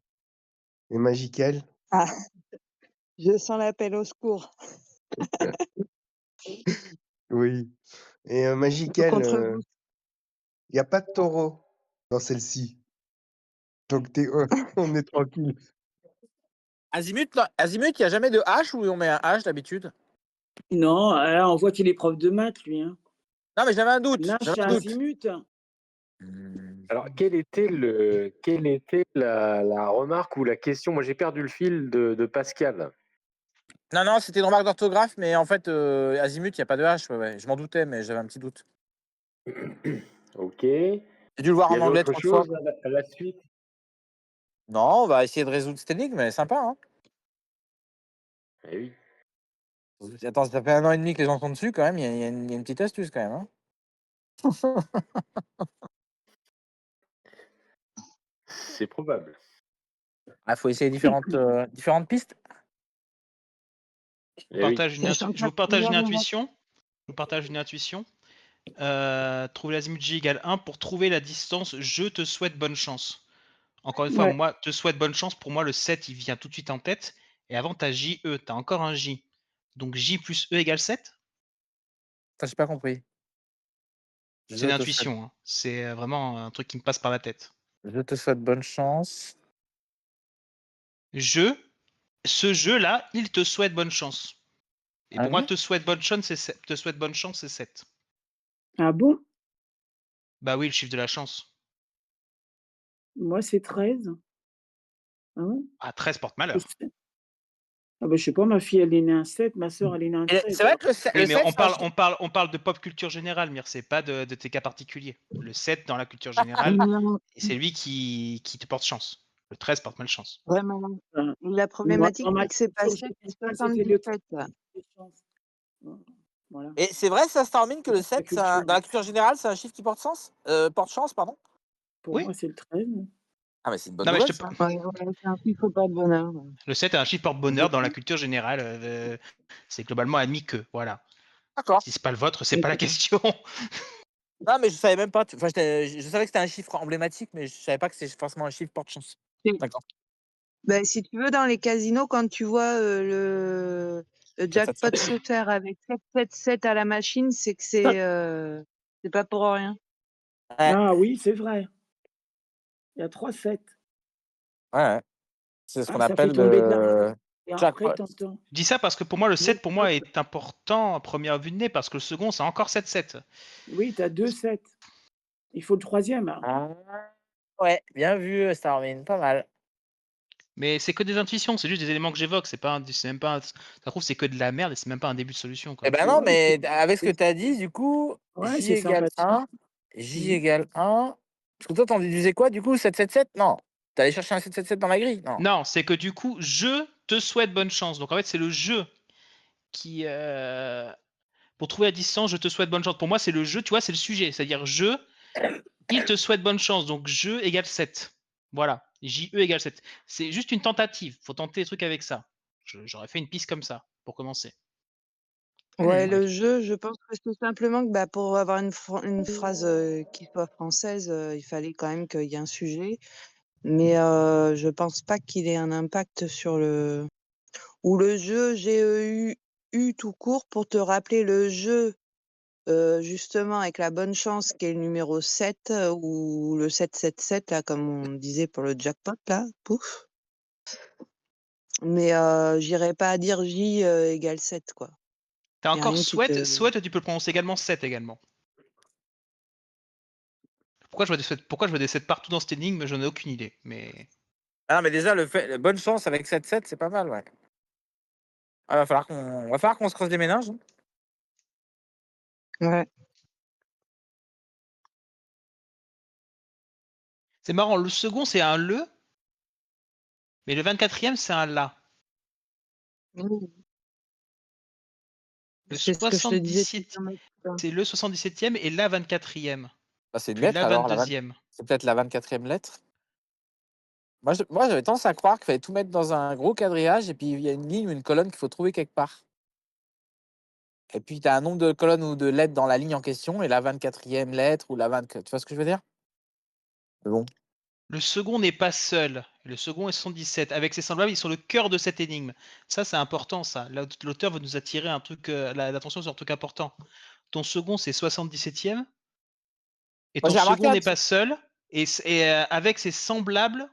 Et Magical? Ah, je sens l'appel au secours. Oui. Et Magical, Contre vous. il n'y a pas de taureau dans celle-ci. Donc, on est tranquille. Azimut, il n'y a jamais de H ou on met un H d'habitude? Non, là, on voit qu'il est prof de maths, lui. Hein. Non, mais j'avais un doute. Là, J'avais c'est un doute. azimut. Alors, quelle était la remarque ou la question? Moi, j'ai perdu le fil de Pascal. Non, c'était une remarque d'orthographe, mais en fait, Azimut, il n'y a pas de H. Ouais. Je m'en doutais, mais j'avais un petit doute. Ok. J'ai dû le voir Il y en avait anglais autre 30 fois. chose à la suite? Non, on va essayer de résoudre cette énigme, mais sympa. Hein. Eh oui. Attends, ça fait 1 an et demi que les gens sont dessus, quand même. Il y a une petite astuce, quand même. Hein. C'est probable. Il faut essayer différentes pistes. Eh oui. Je vous partage une intuition. Je vous partage une intuition. Trouver l'azimut J égale 1 pour trouver la distance. Je te souhaite bonne chance. Encore une fois, Ouais. moi, te souhaite bonne chance. Pour moi, le 7, il vient tout de suite en tête. Et avant, tu as JE. Tu as encore un J. Donc J plus E égale 7. Ça, j'ai pas compris. C'est une intuition. Hein. C'est vraiment un truc qui me passe par la tête. Je te souhaite bonne chance. Ce jeu-là, il te souhaite bonne chance. Et Ah pour moi, oui. te souhaite bonne chance, c'est 7. Ah bon? Bah oui, le chiffre de la chance. Moi, c'est 13. Ah ouais? Ah, 13 porte malheur. Ah bah, je sais pas, ma fille, elle est née un 7, ma soeur, elle est née un 13. C'est vrai que le 7, Oui, mais on parle de pop culture générale, Mire, c'est pas de tes cas particuliers. Le 7 dans la culture générale, c'est lui qui te porte chance. Le 13 porte malchance. Vraiment. Ah. La problématique, Moi, c'est que c'est pas je 7, sais c'est pas, c'était le 77. Voilà. Et c'est vrai, ça, Starmine, que le 7, dans la culture générale, c'est un chiffre qui porte chance, pardon. Pour Oui. moi, c'est le 13. Ah, mais c'est une bonne Non, mais nouvelle, je te- ça. Ouais, c'est un chiffre pas de bonheur. Le 7 est un chiffre porte-bonheur dans la culture générale. C'est globalement admis que, voilà. D'accord. Si c'est pas le vôtre, c'est pas la question. Non, mais je savais même pas. Enfin, je savais que c'était un chiffre emblématique, mais je savais pas que c'est forcément un chiffre porte-chance. Oui. D'accord. Ben, si tu veux, dans les casinos, quand tu vois le jackpot se faire avec 777 à la machine, c'est que c'est pas pour rien. Ouais. Ah oui, c'est vrai. Il y a 3 7. Ouais. C'est ce qu'on Ça fait appelle tomber de Et après, Jackpot. t'entends. Je dis ça parce que pour moi, le 7 pour moi est important à première vue de nez parce que le second, c'est encore 7-7. Oui, tu as 2 7. Il faut le troisième. Hein. Ah, ouais, bien vu, Starmin, pas mal. Mais c'est que des intuitions, c'est juste des éléments que j'évoque. C'est même pas. Ça trouve, c'est que de la merde et c'est même pas un début de solution. Quoi. Eh ben non, Ouais, mais avec ce que tu as dit, du coup, Ouais, J c'est égale sympathique. 1, J égale 1. Parce que toi, t'en déduisais quoi, du coup, 7-7-7? Non. T'allais chercher un 7-7-7 dans la grille? Non. Non, c'est que du coup, je te souhaite bonne chance. Donc en fait, c'est le jeu qui. Pour trouver la distance, je te souhaite bonne chance. Pour moi, c'est le jeu, tu vois, c'est le sujet. C'est-à-dire il te souhaite bonne chance. Donc jeu égale 7. Voilà. JE égale 7. C'est juste une tentative. Faut tenter des trucs avec ça. J'aurais fait une piste comme ça, pour commencer. Ouais, Hmm. le jeu, je pense que c'est simplement que bah, pour avoir une phrase qui soit française, il fallait quand même qu'il y ait un sujet. Mais je pense pas qu'il ait un impact sur le... Ou le jeu GEU tout court pour te rappeler le jeu, justement, avec la bonne chance qui est le numéro 7 ou le 777, là, comme on disait pour le jackpot, là, pouf. Mais j'irais pas dire J égale 7, quoi. T'as Y a encore rien qui te... souhaite, tu peux le prononcer également 7 également. Pourquoi je vois des 7 partout dans cette énigme, je n'ai aucune idée. Mais Ah, mais déjà, la bonne chance avec 7-7, c'est pas mal, ouais. Ah, va falloir qu'on se creuse les méninges. Hein. Ouais. c'est marrant, le second c'est un le, mais le 24e c'est un la. Le C'est ce que je te disais tout 77, à l'heure. c'est le 77e et la 24e. Bah, c'est une Puis lettre, la alors. 22e. C'est peut-être la 24e lettre. Moi, j'avais tendance à croire qu'il fallait tout mettre dans un gros quadrillage et puis il y a une ligne ou une colonne qu'il faut trouver quelque part. Et puis, tu as un nombre de colonnes ou de lettres dans la ligne en question et la 24e lettre ou la 24. Tu vois ce que je veux dire? Mais bon. Le second n'est pas seul. Le second est 77. Avec ses semblables, ils sont le cœur de cette énigme. Ça, c'est important, ça. L'auteur veut nous attirer l'attention sur un truc important. Ton second, c'est 77e. Et Moi, ton j'ai remarqué second n'est pas seul. Et avec ses semblables,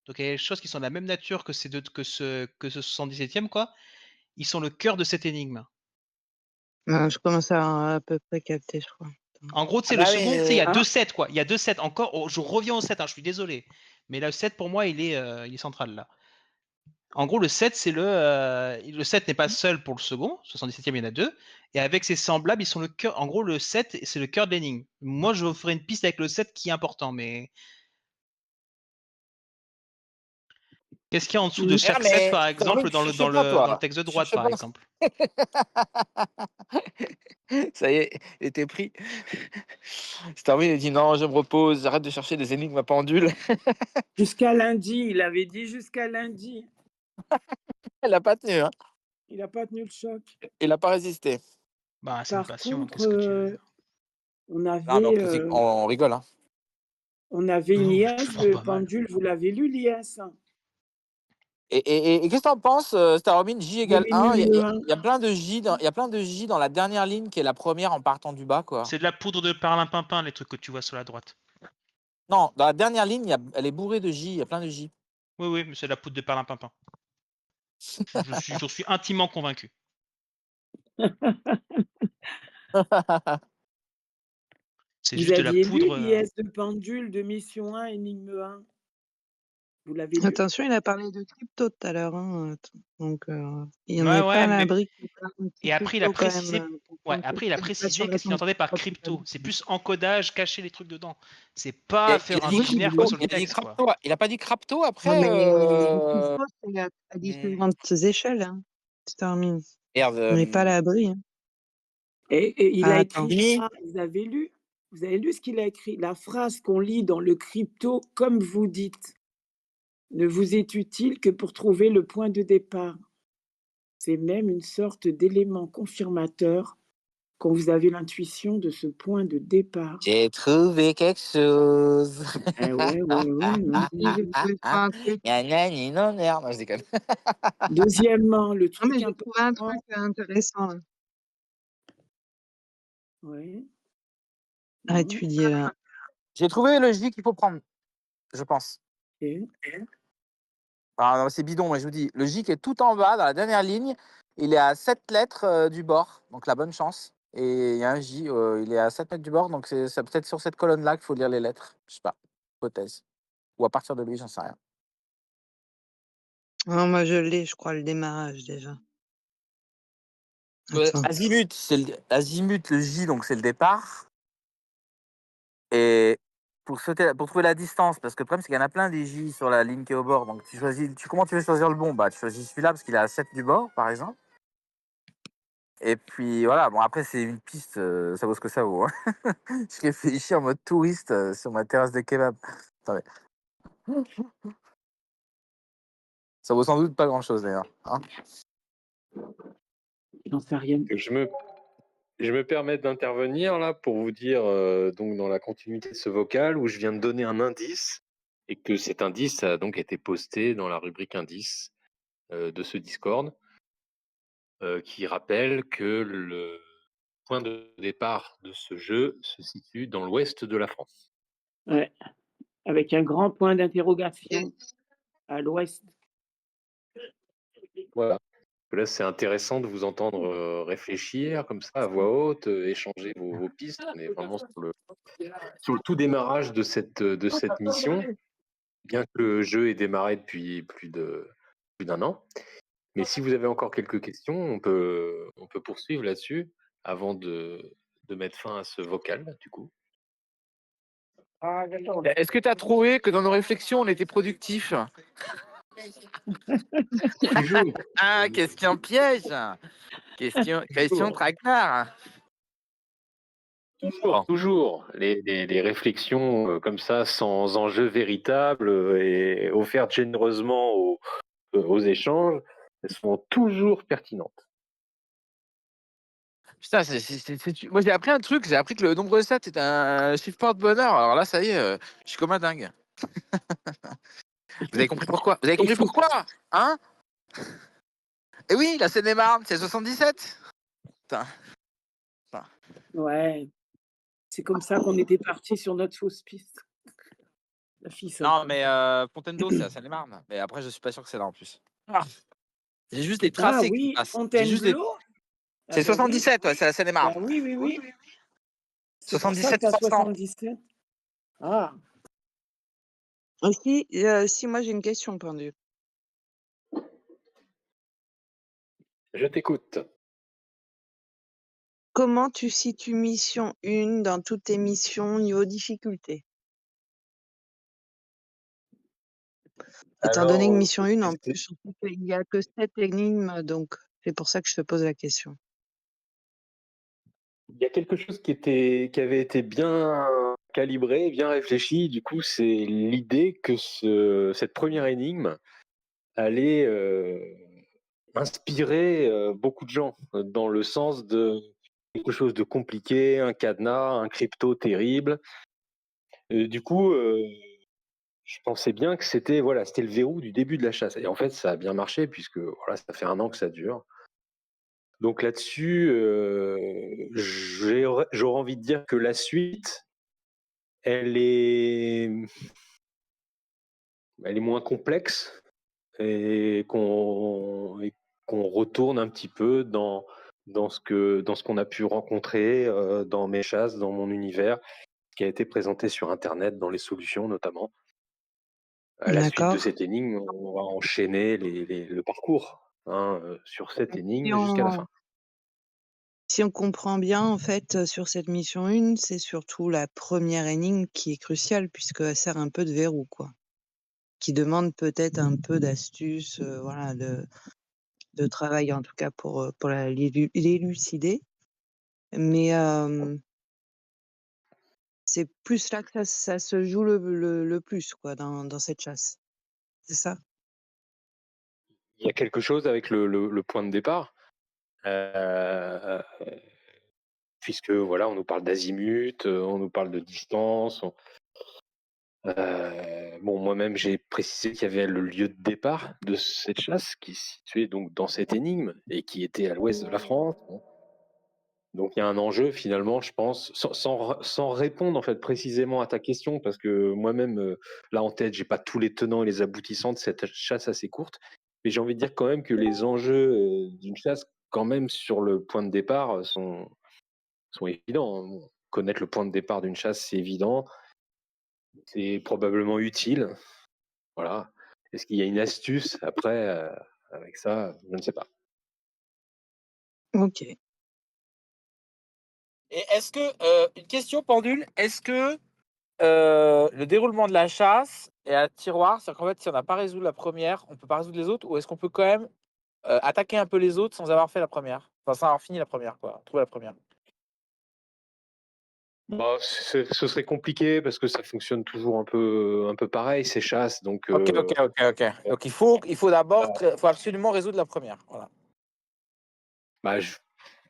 donc il y a des choses qui sont de la même nature que ce 77e, quoi. Ils sont le cœur de cette énigme. Je commence à peu près capter, je crois. En gros, tu Ah sais, bah le oui, second, tu sais, il y a hein. 2 sets, quoi. Il y a 2 sets. Encore, je reviens au 7, je suis désolé. Mais le 7, pour moi, il est central, là. En gros, le 7, le 7 n'est pas seul pour le second. 77e, il y en a 2. Et avec ses semblables, ils sont le cœur. En gros, le 7, c'est le cœur de l'énigme. Moi, je vous ferai une piste avec le 7 qui est important, mais. Qu'est-ce qu'il y a en dessous de Mm. Ah, chaque 7, mais par t'as envie exemple, de chercher pas, dans le toi. texte de droite, Cherche par pas. exemple? Ça y est, il était pris. Starwin a dit non, je me repose, j'arrête de chercher des énigmes à pendule. Jusqu'à lundi, il avait dit jusqu'à lundi. Elle n'a pas tenu, hein. Il n'a pas tenu le choc. Il n'a pas résisté. Bah, c'est une Par passion, contre, qu'est-ce que tu veux? on Non, mais avait, on rigole, hein. on avait une Non, je liesse trouve de pas mal. pendule. Vous l'avez lu, liesse? Et qu'est-ce que t'en penses, Starwin? J égale 1. Il l'énigme 1. y a plein de J il y a plein de J dans la dernière ligne qui est la première en partant du bas, quoi. C'est de la poudre de perlimpinpin, les trucs que tu vois sur la droite. Non, dans la dernière ligne, elle est bourrée de J, il y a plein de J. Oui, oui, mais c'est de la poudre de perlimpinpin. J'en suis intimement convaincu. C'est Vous juste de la aviez lu poudre. liesse de pendule de mission 1, énigme 1? Vous l'avez lu? Attention, il a parlé de crypto tout à l'heure. Hein. Donc, il Ouais, n'est pas à ouais, mais. l'abri qu'il parle un petit Et après, il a crypto quand même. précisé. Ouais, après, il a précisé qu'est-ce qu'il entendait par crypto. C'est plus encodage, cacher les trucs dedans. C'est pas Il faire a un dit Oui, dictionnaire quoi crypto, sur le il a dit texte, quoi. crypto. Il a pas dit crypto non, après. mais le crypto, c'est à différentes échelles. Hein. Tu termines. Merde, On n'est pas à l'abri. Hein. Et il Ah, a attends. écrit ça. Vous avez lu? Vous avez lu ce qu'il a écrit? La phrase qu'on lit dans le crypto, comme vous dites, ne vous est utile que pour trouver le point de départ. C'est même une sorte d'élément confirmateur quand vous avez l'intuition de ce point de départ. j'ai trouvé quelque chose. Eh ouais, ouais, ouais. Si j'ai trouvé pas un truc. Gna, gna, gna, non, merde. Non, je déconne. Deuxièmement, le Non, mais truc j'ai trouvé un important. truc intéressant. Hein. Ouais. À étudier là. J'ai trouvé le J qu'il faut prendre, je pense. Ok. Ah non, c'est bidon, moi je vous dis. Le J qui est tout en bas, dans la dernière ligne, il est à 7 lettres du bord. Donc la bonne chance. Et il y a un J, il est à 7 mètres du bord. Donc c'est peut-être sur cette colonne-là qu'il faut lire les lettres. Je sais pas. Hypothèse. Ou à partir de lui, j'en sais rien. Ah, moi, je l'ai, je crois, le démarrage déjà. Attends. Azimut, le J, donc c'est le départ. Et pour trouver la distance, parce que le problème, c'est qu'il y en a plein des J sur la ligne qui est au bord. Donc comment tu veux choisir le bon? Bah, tu choisis celui-là parce qu'il est à 7 du bord, par exemple. Et puis voilà, bon après c'est une piste, ça vaut ce que ça vaut. Hein. Je réfléchis en mode touriste sur ma terrasse de kebab. Attendez. Ça vaut sans doute pas grand-chose d'ailleurs. Hein. J'en sais rien. Je me permets d'intervenir là pour vous dire, donc dans la continuité de ce vocal, où je viens de donner un indice, et que cet indice a donc été posté dans la rubrique indice de ce Discord, qui rappelle que le point de départ de ce jeu se situe dans l'ouest de la France. Ouais. Avec un grand point d'interrogation à l'ouest. Voilà. Là, c'est intéressant de vous entendre réfléchir comme ça à voix haute, échanger vos pistes. On est vraiment sur le tout démarrage de cette mission, bien que le jeu ait démarré depuis plus d'un an. Mais si vous avez encore quelques questions, on peut poursuivre là-dessus avant de mettre fin à ce vocal, du coup. Est-ce que tu as trouvé que dans nos réflexions, on était productifs? Toujours. Ah, question piège. Question traquenard. Toujours. Les réflexions comme ça, sans enjeu véritable et offertes généreusement aux échanges, elles sont toujours pertinentes. Putain, moi j'ai appris un truc, j'ai appris que le nombre 7 est un chiffre porte-bonheur. Alors là, ça y est, je suis comme un dingue. Vous avez compris pourquoi? Vous avez compris pourquoi? Hein? Eh oui, la Seine-et-Marne, c'est 77. Putain. Ouais. C'est comme ça qu'on était parti sur notre fausse piste. La fille, ça. Non, mais Fontainebleau, c'est la Seine-et-Marne. Mais après, je suis pas sûr que c'est là en plus. J'ai juste les tracés qui oui, passent. Fontainebleau. C'est 77, ouais, c'est la Seine-et-Marne. Bah oui. C'est pour ça 77 que t'as 300. 77. Ah. Aussi, si moi j'ai une question, Pendu. Je t'écoute. Comment tu situes mission 1 dans toutes tes missions niveau difficulté? Étant donné que mission 1, en plus, il n'y a que 7 énigmes, donc c'est pour ça que je te pose la question. Il y a quelque chose qui avait été bien calibré, bien réfléchi. Du coup, c'est l'idée que cette première énigme allait inspirer beaucoup de gens dans le sens de quelque chose de compliqué, un cadenas, un crypto terrible. Du coup, je pensais bien que c'était le verrou du début de la chasse. Et en fait, ça a bien marché puisque voilà, ça fait 1 an que ça dure. Donc là-dessus, j'aurais envie de dire que la suite, elle est moins complexe et qu'on retourne un petit peu dans ce qu'on a pu rencontrer dans mes chasses, dans mon univers, qui a été présenté sur Internet, dans les solutions notamment. À la suite de D'accord. cette énigme, on va enchaîner le parcours sur cette énigme Si jusqu'à la on, fin. si on comprend bien, en fait, sur cette mission 1, c'est surtout la première énigme qui est cruciale puisqu'elle sert un peu de verrou, quoi. Qui demande peut-être un peu d'astuce, voilà, de travail en tout cas pour l'élucider. Mais c'est plus là que ça se joue le plus, quoi, dans cette chasse. C'est ça? Il y a quelque chose avec le point de départ, puisque voilà, on nous parle d'azimut, on nous parle de distance. Bon, moi-même, j'ai précisé qu'il y avait le lieu de départ de cette chasse qui se situait donc dans cette énigme et qui était à l'ouest de la France. Bon. Donc il y a un enjeu finalement, je pense, sans répondre en fait précisément à ta question, parce que moi-même, là en tête, j'ai pas tous les tenants et les aboutissants de cette chasse assez courte, mais j'ai envie de dire quand même que les enjeux d'une chasse, quand même sur le point de départ, sont évidents. Hein. Bon, connaître le point de départ d'une chasse, c'est évident, c'est probablement utile. Voilà. Est-ce qu'il y a une astuce après avec ça? Je ne sais pas. Ok. Et est-ce que, une question pendule, est-ce que le déroulement de la chasse est à tiroir? C'est-à-dire qu'en fait, si on n'a pas résolu la première, on peut pas résoudre les autres, ou est-ce qu'on peut quand même attaquer un peu les autres sans avoir fait la première? Enfin, sans avoir fini la première, quoi. Trouver la première. Bah, ce serait compliqué parce que ça fonctionne toujours un peu pareil, ces chasses. Donc, Ok. Donc il faut d'abord, faut absolument résoudre la première. Voilà. bah,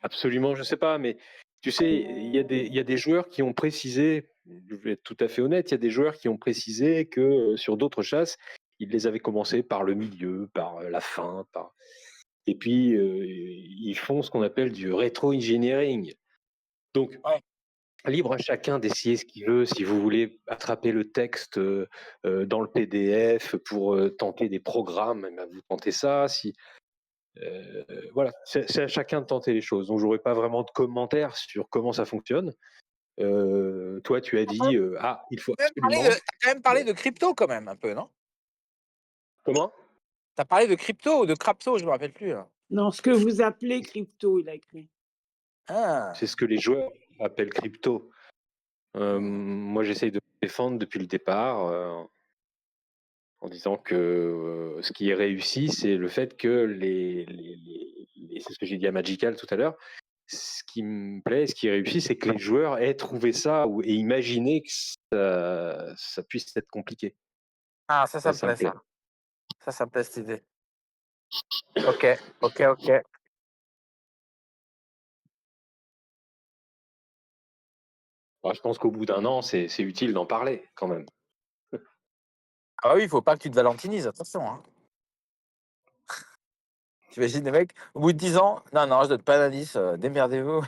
absolument, je sais pas, mais tu sais, il y a des joueurs qui ont précisé, je vais être tout à fait honnête, il y a des joueurs qui ont précisé que sur d'autres chasses, ils les avaient commencé par le milieu, par la fin, et puis ils font ce qu'on appelle du rétro-engineering. Donc, Ouais. libre à chacun d'essayer ce qu'il veut. Si vous voulez attraper le texte dans le PDF pour tenter des programmes, eh ben, vous tentez ça. Voilà, c'est à chacun de tenter les choses. Donc, j'aurais pas vraiment de commentaires sur comment ça fonctionne. Toi, tu as dit il faut absolument. T'as quand même parlé de crypto quand même un peu, non? Comment? T'as parlé de crypto ou de crapto, je me rappelle plus. Là. Non, ce que vous appelez crypto, il a écrit. Ah. C'est ce que les joueurs appellent crypto. Moi, j'essaye de me défendre depuis le départ. En disant que ce qui est réussi, c'est le fait que c'est ce que j'ai dit à Magical tout à l'heure, ce qui me plaît, ce qui est réussi, c'est que les joueurs aient trouvé ça et imaginé que ça puisse être compliqué. Ah, ça me plaît, ça. Ça me plaît cette idée. Ok. Bah, je pense qu'au bout d'un an, c'est utile d'en parler quand même. Ah oui, il faut pas que tu te valentinises, attention. Hein. T'imagines les mecs, au bout de 10 ans, non, je donne pas d'indice, démerdez-vous.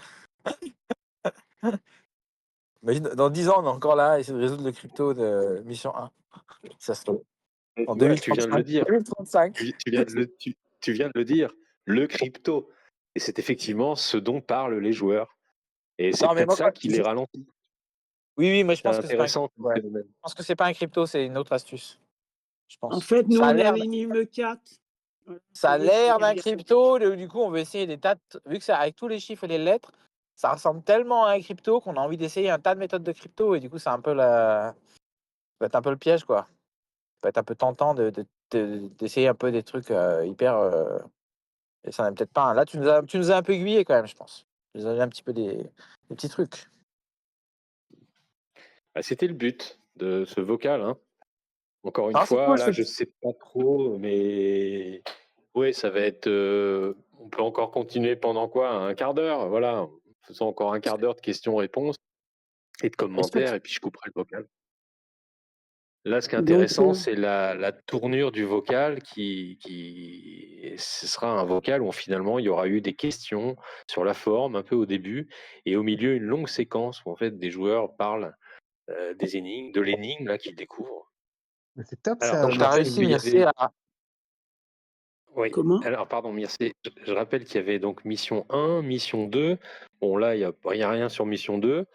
Imagine, dans 10 ans, on est encore là, essayer de résoudre le crypto de mission 1. Ça se trouve. En Tu vois, tu viens de le 2035. dire. 2035. Tu viens de le dire. Le crypto. Et c'est effectivement ce dont parlent les joueurs. Et c'est Non, mais peut-être moi, ça qui les ralentit. oui, moi je C'est pense que c'est pas un intéressant. crypto. Ouais. Je pense que c'est pas un crypto, c'est une autre astuce. Je En pense. fait, nous, Ça a on a l'air, l'énigme 4. Voilà, ça a c'est risque l'air de d'un dire- crypto. Du coup, on veut essayer des tas de... Vu que c'est avec tous les chiffres et les lettres, ça ressemble tellement à un crypto qu'on a envie d'essayer un tas de méthodes de crypto. Et du coup, c'est un peu ça peut être un peu le piège, quoi. Ça peut être un peu tentant d'essayer un peu des trucs hyper. Et ça n'en est peut-être pas un. Là, tu nous as un peu aiguillé quand même, je pense. Tu nous as donné un petit peu des petits trucs. Bah, c'était le but de ce vocal. Hein. Encore une Ah, c'est fois, cool. là, je sais pas trop, mais oui, ça va être. On peut encore continuer pendant quoi? Un quart d'heure, voilà. En faisant encore un quart d'heure de questions-réponses et de commentaires, et puis je couperai le vocal. Là, ce qui est Donc, intéressant, c'est la tournure du vocal ce sera un vocal où finalement il y aura eu des questions sur la forme un peu au début et au milieu une longue séquence où en fait des joueurs parlent des énigmes, de l'énigme là qu'ils découvrent. Mais c'est top Alors, ça, je Donc, tu as rappelle réussi, qu'il y merci. avait. Oui. comment? Alors, pardon, merci. Je rappelle qu'il y avait donc mission 1, mission 2. Bon, là, il y a rien sur mission 2.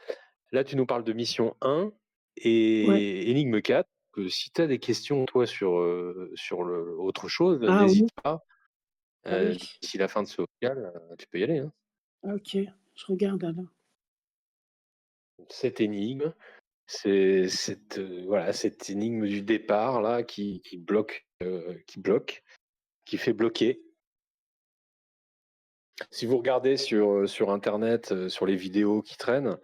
Là, tu nous parles de mission 1 et Ouais. énigme 4. Si tu as des questions, toi, sur autre chose, Ah oui, n'hésite pas. ah oui. D'ici la fin de ce vocal, tu peux y aller. Hein. Ok, je regarde alors. Cette énigme, c'est cette énigme du départ là qui bloque, qui fait bloquer. Si vous regardez sur Internet, sur les vidéos qui traînent,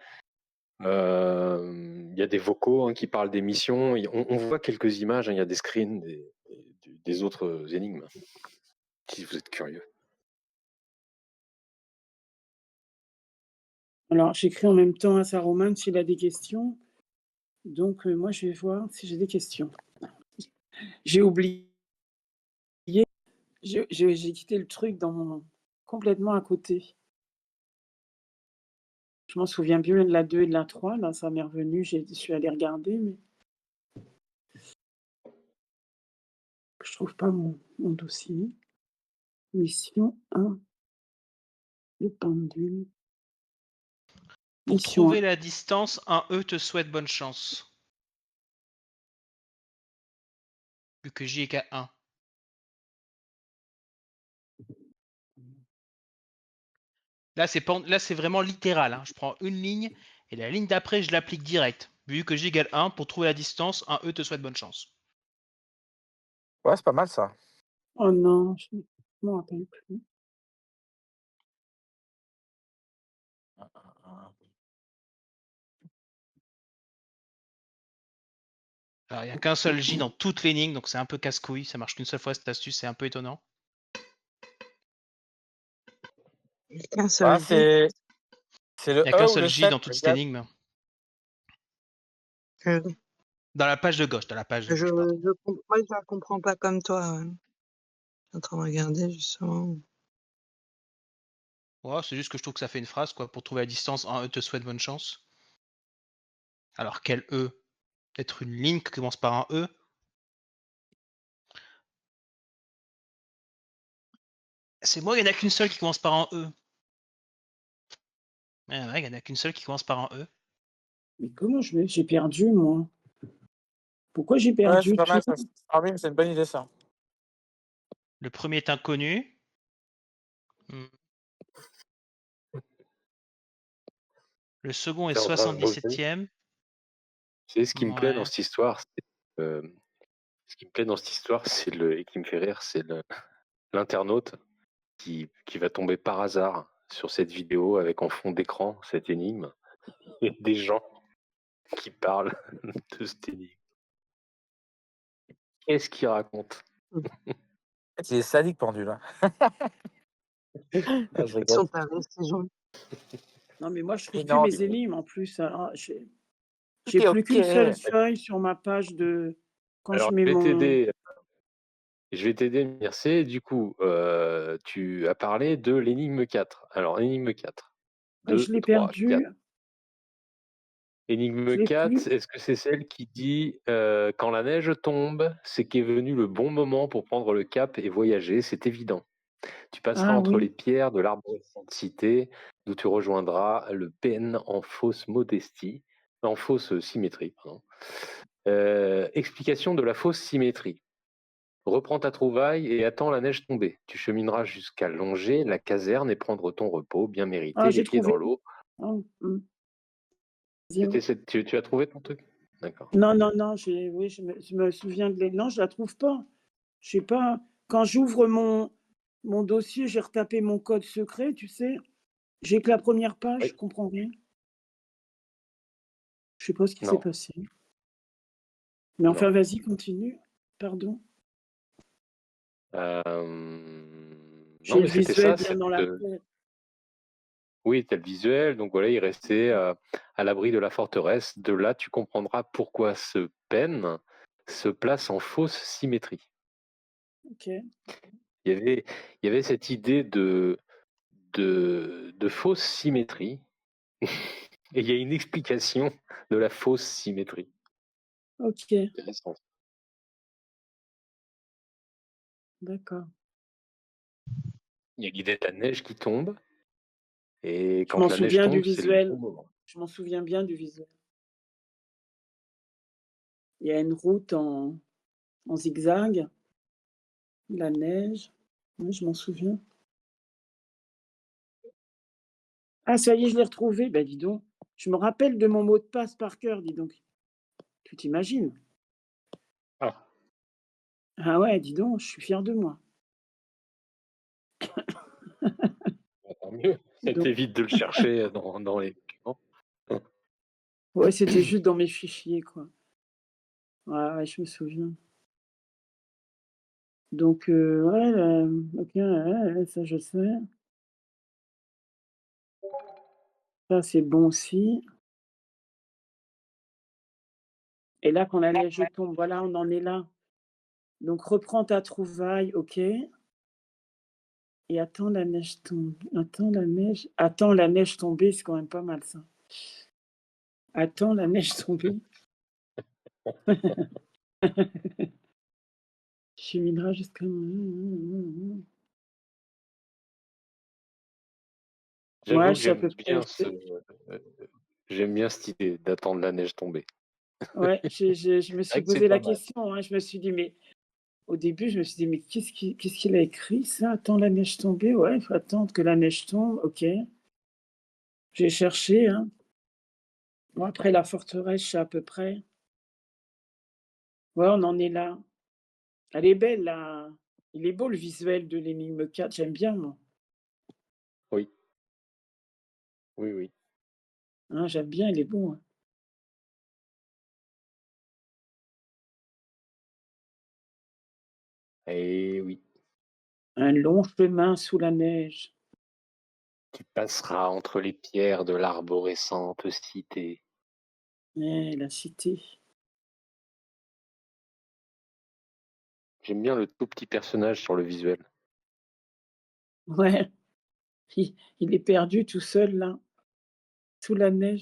il y a des vocaux qui parlent des missions. On voit quelques images, il y a des screens des autres énigmes, si vous êtes curieux. Alors, j'écris en même temps à Saruman s'il a des questions. Donc, moi, je vais voir si j'ai des questions. J'ai oublié. J'ai quitté le truc complètement à côté. Je m'en souviens bien de la 2 et de la 3, là, ça m'est revenu, je suis allée regarder, mais je trouve pas mon dossier. Mission 1, le pendule. Pour Mission trouver 1. la distance, un E te souhaite bonne chance. Vu que J est qu'à 1. Là, c'est vraiment littéral. Hein. Je prends une ligne et la ligne d'après, je l'applique direct. Vu que J égale 1, pour trouver la distance, un E te souhaite bonne chance. Ouais, c'est pas mal ça. Oh non, je m'en rappelle plus. Alors, il n'y a qu'un seul J dans toute l'énigme, donc c'est un peu casse-couille. Ça marche qu'une seule fois cette astuce, c'est un peu étonnant. Qu'un seul Ah, J. c'est Il le n'y a qu'un E ou seul le J 7, dans toute cette énigme. Je, Dans la page de gauche, pardon. moi, je la comprends pas comme toi. Ouais. Je suis en train de regarder, justement. Ouais, c'est juste que je trouve que ça fait une phrase, quoi. Pour trouver la distance, un E te souhaite bonne chance. Alors, quel E? Peut-être une ligne qui commence par un E. C'est moi, il n'y en a qu'une seule qui commence par un E. Ouais, il n'y en a qu'une seule qui commence par un E. Mais comment j'ai perdu, moi? Pourquoi j'ai Ouais, c'est perdu pas mal tout? ça. Ah oui, mais c'est une bonne idée ça. Le premier est inconnu. Le second est T'es en train de bosser. 77e. C'est ce qui me plaît dans Ouais. cette histoire. Ce qui me plaît dans cette histoire, et qui me fait rire, c'est l'internaute qui va tomber par hasard sur cette vidéo avec en fond d'écran cette énigme et des gens qui parlent de cette énigme. Qu'est-ce qu'il raconte? C'est des sadiques pendule. Hein. Ah, je Ils rigole. sont tarés, ces gens. Non, mais moi, je trouve plus Non, mes énigmes, en plus. Alors, j'ai ok, plus qu'une seule ok. feuille sur ma page de quand Alors, je mets mon je vais t'aider, Mircea. Du coup, tu as parlé de l'énigme 4. Alors, énigme 4. je 2, l'ai 3, 4. perdu, je Énigme l'ai 4, plus. est-ce que c'est celle qui dit quand la neige tombe, c'est qu'est venu le bon moment pour prendre le cap et voyager, c'est évident. Tu passeras Ah entre les oui. pierres de l'arborescente cité, d'où tu rejoindras le PN en fausse modestie, en fausse symétrie. Pardon. Explication de la fausse symétrie. Reprends ta trouvaille et attends la neige tomber. Tu chemineras jusqu'à longer la caserne et prendre ton repos, bien Ah, mérité, j'ai les pieds dans trouvé. l'eau. Oh, Vas-y. Tu as trouvé ton truc? D'accord. Non, non, non, oui, je me souviens de non, je la trouve pas. Je sais pas. Quand j'ouvre mon dossier, j'ai retapé mon code secret, tu sais. J'ai que la première page, Oui. je comprends rien. Je sais pas ce qui s'est Non. passé. Mais enfin, Non. vas-y, continue. Pardon. Non, J'ai mais le c'était visuel ça. bien dans la tête. Oui, tu as le visuel. Donc voilà, il restait à l'abri de la forteresse. De là, tu comprendras pourquoi ce pen se place en fausse symétrie. Ok. Il y avait cette idée de fausse symétrie. Et il y a une explication de la fausse symétrie. Ok. Intéressant. D'accord. Il y a l'idée de la neige qui tombe. Et Je m'en quand la neige souviens du tombe, c'est le visuel. bon moment. Je m'en souviens bien du visuel. Il y a une route en zigzag, la neige. Oui, je m'en souviens. Ah, ça y est, je l'ai retrouvé. Ben, dis donc. Je me rappelle de mon mot de passe par cœur, dis donc. Tu t'imagines? Ah, Ah ouais, dis donc, je suis fier de moi. tant mieux. Ça Donc, t'évite de le chercher dans les documents. ouais, c'était juste dans mes fichiers, quoi. Ouais, ouais, je me souviens. Donc, ouais, ok, ouais, ça je sais. Ça, c'est bon aussi. Et là, quand la neige tombe, voilà, on en est là. Donc, reprends ta trouvaille, ok. Et attends la neige tombe. Attends la neige tomber, c'est quand même pas mal ça. Attends la neige tomber. Cheminera jusqu'à. J'avoue Ouais, que je suis à peu près. j'aime bien cette idée d'attendre la neige tomber. Ouais, je me C'est vrai suis que c'est posé la pas mal. question. Hein, je me suis dit, mais au début, je me suis dit, mais qu'est-ce qu'il a écrit ça? Attends la neige tomber. Ouais, il faut attendre que la neige tombe. Ok. J'ai cherché. Hein. Bon, après la forteresse, je sais à peu près. Ouais, on en est là. Elle est belle, là. Il est beau le visuel de l'énigme 4. J'aime bien, moi. Oui. Oui, oui. Hein, j'aime bien, il est beau. Hein. Et oui. Un long chemin sous la neige. Tu passeras entre les pierres de l'arborescente cité. La cité. J'aime bien le tout petit personnage sur le visuel. Ouais. Il est perdu tout seul, là. Sous la neige.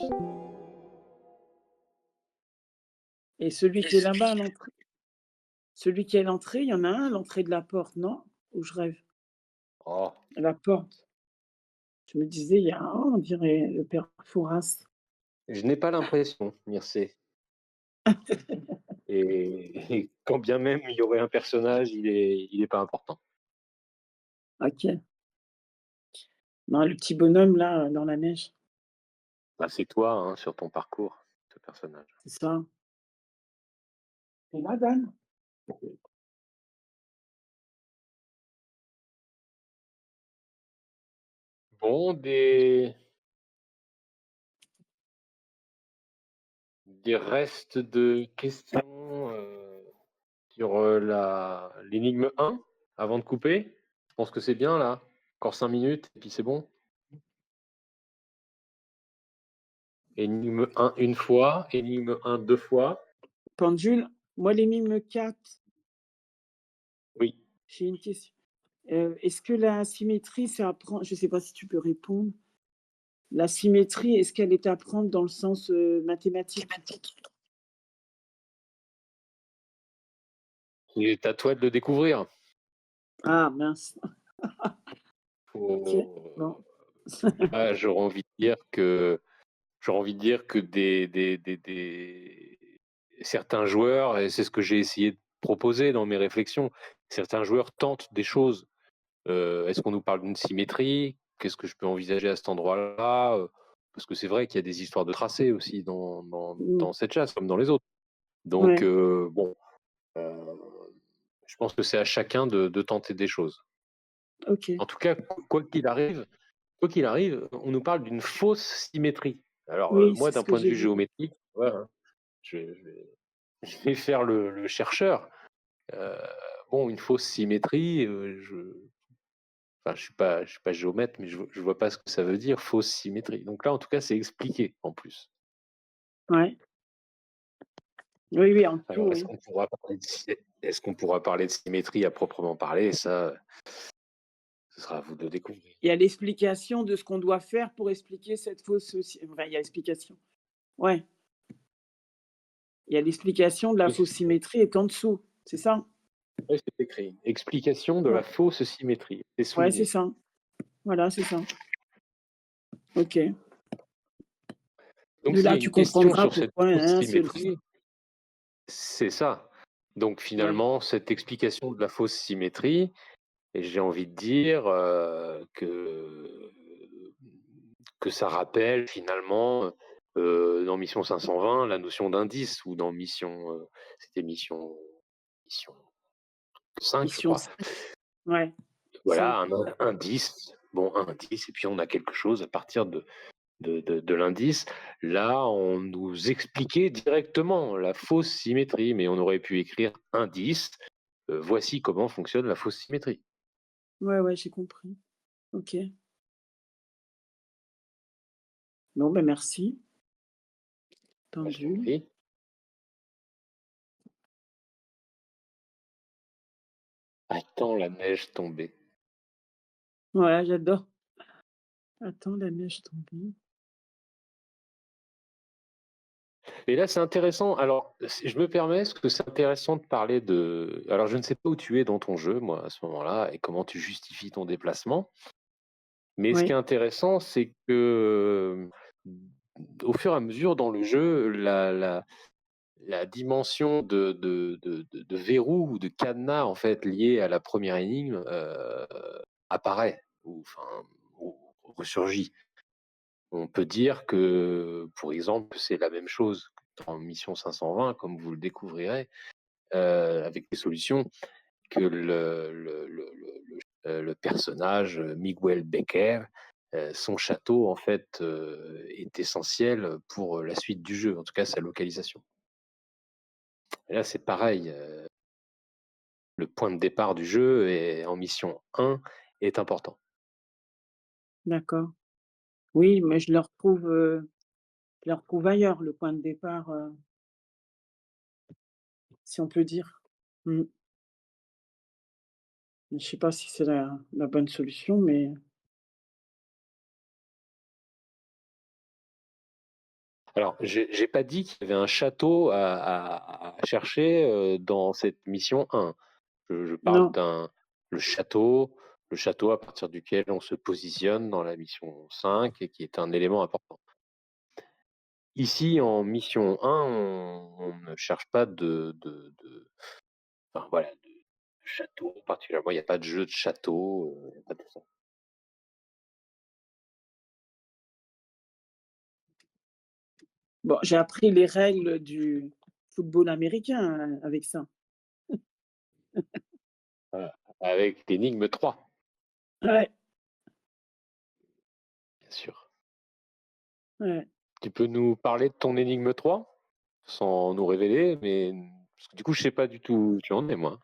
Et celui qui est là-bas à l'entrée. Celui qui est à l'entrée, il y en a un à l'entrée de la porte, non? Ou je rêve? Oh, À la porte. Je me disais, il y a un, on dirait le père Fouras. je n'ai pas l'impression, Mircea. Et quand bien même il y aurait un personnage, il est pas important. Ok. Non, le petit bonhomme, là, dans la neige. Bah, c'est toi, hein, sur ton parcours, ce personnage. C'est ça. C'est là, Dan? Bon, des restes de questions sur l'énigme 1 avant de couper. Je pense que c'est bien là. Encore 5 minutes et puis c'est bon. Énigme 1 une fois, énigme 1 deux fois. Pendule. Moi, l'énigme 4, Oui. j'ai une question. Est-ce que la symétrie, ça apprend? Je ne sais pas si tu peux répondre. La symétrie, est-ce qu'elle est à prendre dans le sens mathématique? Il est à toi de le découvrir. Ah, mince. Faut- Ok. Bon. Là, j'aurais envie de dire que certains joueurs, et c'est ce que j'ai essayé de proposer dans mes réflexions, certains joueurs tentent des choses. Est-ce qu'on nous parle d'une symétrie? Qu'est-ce que je peux envisager à cet endroit-là? Parce que c'est vrai qu'il y a des histoires de tracés aussi dans cette chasse, comme dans les autres. Donc, Ouais. bon, je pense que c'est à chacun de tenter des choses. Ok. En tout cas, quoi qu'il arrive, on nous parle d'une fausse symétrie. Alors, Oui, moi, c'est ce d'un que point de j'ai vue vu. géométrique, voilà, je vais faire le chercheur. Bon, une fausse symétrie, enfin, je suis pas géomètre, mais je vois pas ce que ça veut dire, fausse symétrie. Donc là, en tout cas, c'est expliqué en plus. Ouais. Oui, oui, en tout, Alors, oui. est-ce qu'on pourra parler de symétrie à proprement parler? Ça, ce sera à vous de découvrir. Il y a l'explication de ce qu'on doit faire pour expliquer cette fausse. Enfin, il y a l'explication. Ouais. Il y a l'explication de la Oui, fausse symétrie est en dessous. C'est ça? oui, c'est écrit. Explication de Ouais. la fausse symétrie. C'est Ouais, c'est souligné. ça. Voilà, c'est ça. Ok. Donc, De s'il y là, a tu une question comprendras sur cette pourquoi fausse un seul. symétrie, c'est ça. Donc, Ouais. finalement, cette explication de la fausse symétrie, et j'ai envie de dire que ça rappelle finalement dans Mission 520 la notion d'indice, ou dans c'était mission 5, je Mission crois. 5. Ouais. Voilà, 5. un indice. Bon, un indice, et puis on a quelque chose à partir de l'indice. Là, on nous expliquait directement la fausse symétrie, mais on aurait pu écrire indice. Voici comment fonctionne la fausse symétrie. Ouais, ouais, j'ai compris. Ok. Bon, ben merci. Bah, je t'en Pendule. prie. Attends la neige tomber. Ouais, j'adore. Attends, la neige tombée. Et là, c'est intéressant. Alors, je me permets, parce que c'est intéressant de parler de. Alors, je ne sais pas où tu es dans ton jeu, moi, à ce moment-là, et comment tu justifies ton déplacement. Mais ce qui est Oui, intéressant, c'est que, au fur et à mesure dans le jeu, la dimension de verrou ou de cadenas, en fait, lié à la première énigme, apparaît, ou ressurgit. On peut dire que, pour exemple, c'est la même chose en mission 520, comme vous le découvrirez, avec les solutions, que le personnage Miguel Becker, son château, en fait, est essentiel pour la suite du jeu, en tout cas sa localisation. Et là, c'est pareil. Le point de départ du jeu en mission 1 est important. d'accord. Oui, mais je le retrouve ailleurs, le point de départ, si on peut dire. Mmh. Je sais pas si c'est la bonne solution, mais Alors, j'ai pas dit qu'il y avait un château à chercher dans cette mission 1. Je parle non. le château, à partir duquel on se positionne dans la mission 5 et qui est un élément important. Ici, en mission 1, on ne cherche pas enfin, voilà, de château particulièrement. Il n'y a pas de jeu de château, il y a pas de ça. Bon, j'ai appris les règles du football américain, avec ça. Voilà. Avec l'énigme 3, Ouais, bien sûr. ouais. Tu peux nous parler de ton énigme 3 sans nous révéler, mais parce que du coup, je sais pas du tout où tu en es, moi.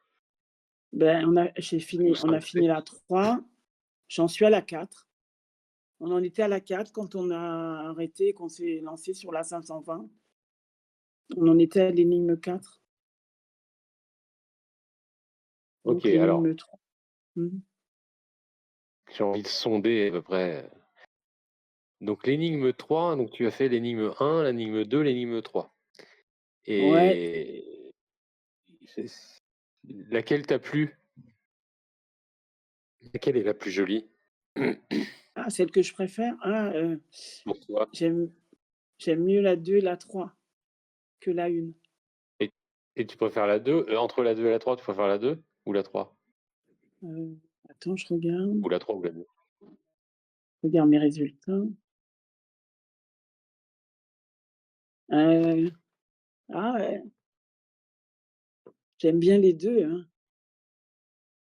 Ben, on Nous a sommes fini la 3, j'en suis à la 4. On en était à la 4 quand on a arrêté, qu'on s'est lancé sur la 520. On en était à l'énigme 4, Ok, donc alors, l'énigme 3. Mmh. j'ai envie de sonder à peu près. Donc, l'énigme 3, donc tu as fait l'énigme 1, l'énigme 2, l'énigme 3. Ouais. Et laquelle t'a plu? Laquelle est la plus jolie Ah, celle que je préfère? pour toi? J'aime j'aime mieux la 2 et la 3 que la 1. Et, et tu préfères la 2? Entre la 2 et la 3, tu préfères la 2 ou la 3? Attends, je regarde. Ou la 3 ou la 2? Regarde mes résultats. Heu, ah ouais, j'aime bien les 2, hein.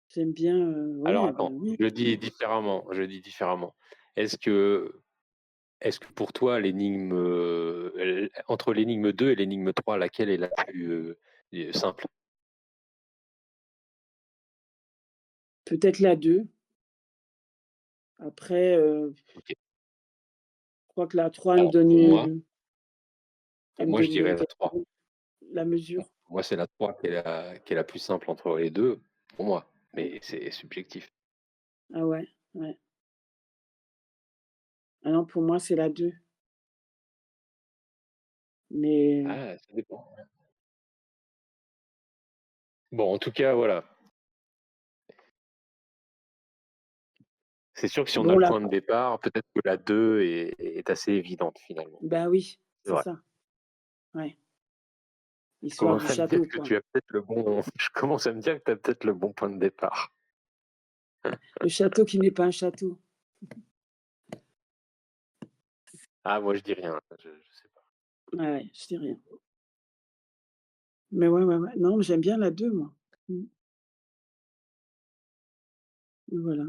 J'aime bien, Alors ouais, bah, attends, oui. je dis différemment. Est-ce que, est-ce que pour toi, entre l'énigme 2 et l'énigme 3, laquelle est la plus simple? Peut-être la 2. Après, Ok. je crois que la 3, Alors elle pour me moi, je donne dirais la 3. la mesure. Pour moi, c'est la 3 qui est la plus simple entre les deux, pour moi. Mais c'est subjectif. Ah ouais, ouais. Ah non, pour moi, c'est la 2. Mais Ah, ça dépend. Bon, en tout cas, voilà. C'est sûr que si on a bon, le la point de départ, peut-être que la 2 est assez évidente finalement. bah, oui, C'est c'est vrai. ça. Ouais. Je Histoire du commence à me dire château, que quoi. tu as peut-être le bon. Je commence à me dire que tu as peut-être le bon point de départ. Le château qui n'est pas un château. Ah, moi je dis rien. Je sais pas. Ouais, ouais, je dis rien. Mais ouais, ouais, ouais. Non, j'aime bien la 2, moi. Mmh. Voilà.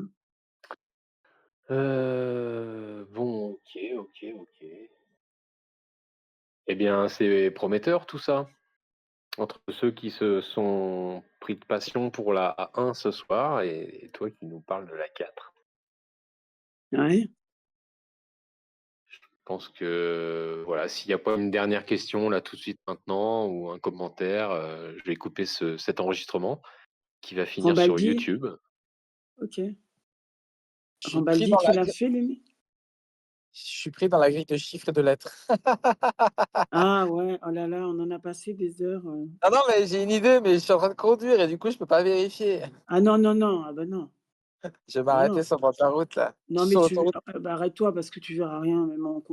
Bon, ok, ok, ok. Eh bien, c'est prometteur tout ça. Entre ceux qui se sont pris de passion pour la 1 ce soir et toi qui nous parles de la 4. Ouais. Je pense que voilà, s'il n'y a pas une dernière question là tout de suite maintenant ou un commentaire, je vais couper cet enregistrement qui va finir sur Rambaldi? YouTube. OK. Je suis pris Rambaldi, dans tu la l'as grille fait, Lémi? de chiffres et de lettres. Ah ouais, oh là là, on en a passé des heures. Ah non, mais j'ai une idée, mais je suis en train de conduire et du coup, je peux pas vérifier. Ah non, non, non, ah bah non. Je vais Ah m'arrêter non. sur le bord de la route, là. Je Non, suis mais sur tu l'autoroute. bah, arrête-toi parce que tu verras rien,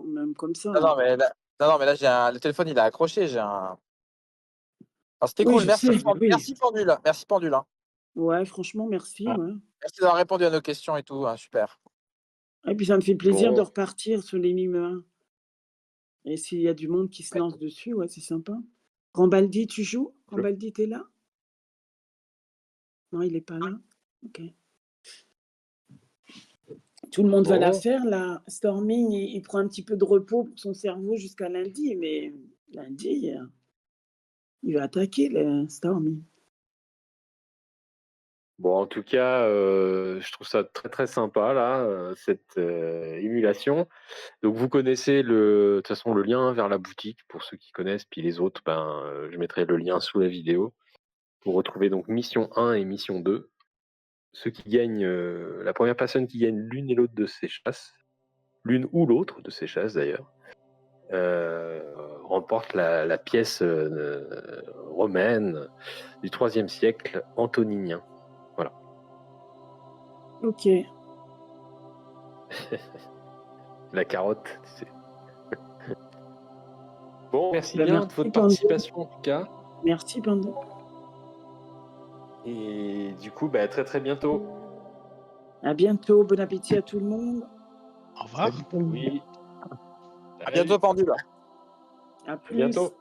même comme ça. Non, non, mais là, le téléphone, il est accroché. Alors, c'était Oui, cool. je sais, mais oui. Merci, Pendule. Merci, Pendule. Hein. Ouais, franchement, merci. Ah. Ouais. Merci d'avoir répondu à nos questions et tout. Hein, super. Et puis ça me fait plaisir de Bon, repartir sur l'énigme 1. Et s'il y a du monde qui se Ouais. lance dessus, ouais, c'est sympa. Rambaldi, tu joues? Rambaldi, t'es là? Non, il est pas là. Ok. Tout le monde va la bon. faire, là. Storming, il prend un petit peu de repos pour son cerveau jusqu'à lundi, mais lundi, il va attaquer le Storming. Bon, en tout cas, je trouve ça très très sympa là, cette émulation. Donc vous connaissez de toute façon le lien vers la boutique pour ceux qui connaissent, puis les autres, je mettrai le lien sous la vidéo pour retrouver donc mission 1 et mission 2. Ceux qui gagnent, la première personne qui gagne l'une et l'autre de ces chasses, l'une ou l'autre de ces chasses d'ailleurs, remporte la pièce romaine du IIIe siècle antoninien. Voilà. Ok. La carotte, tu sais. Bon, merci Bah, bien merci, de votre Pando. participation en tout cas. Merci, Pando. Et du coup, très très bientôt. À bientôt. Bon appétit à tout le monde. Au revoir. Salut, Pendule. Oui. À bientôt, Pendule. À À plus. bientôt.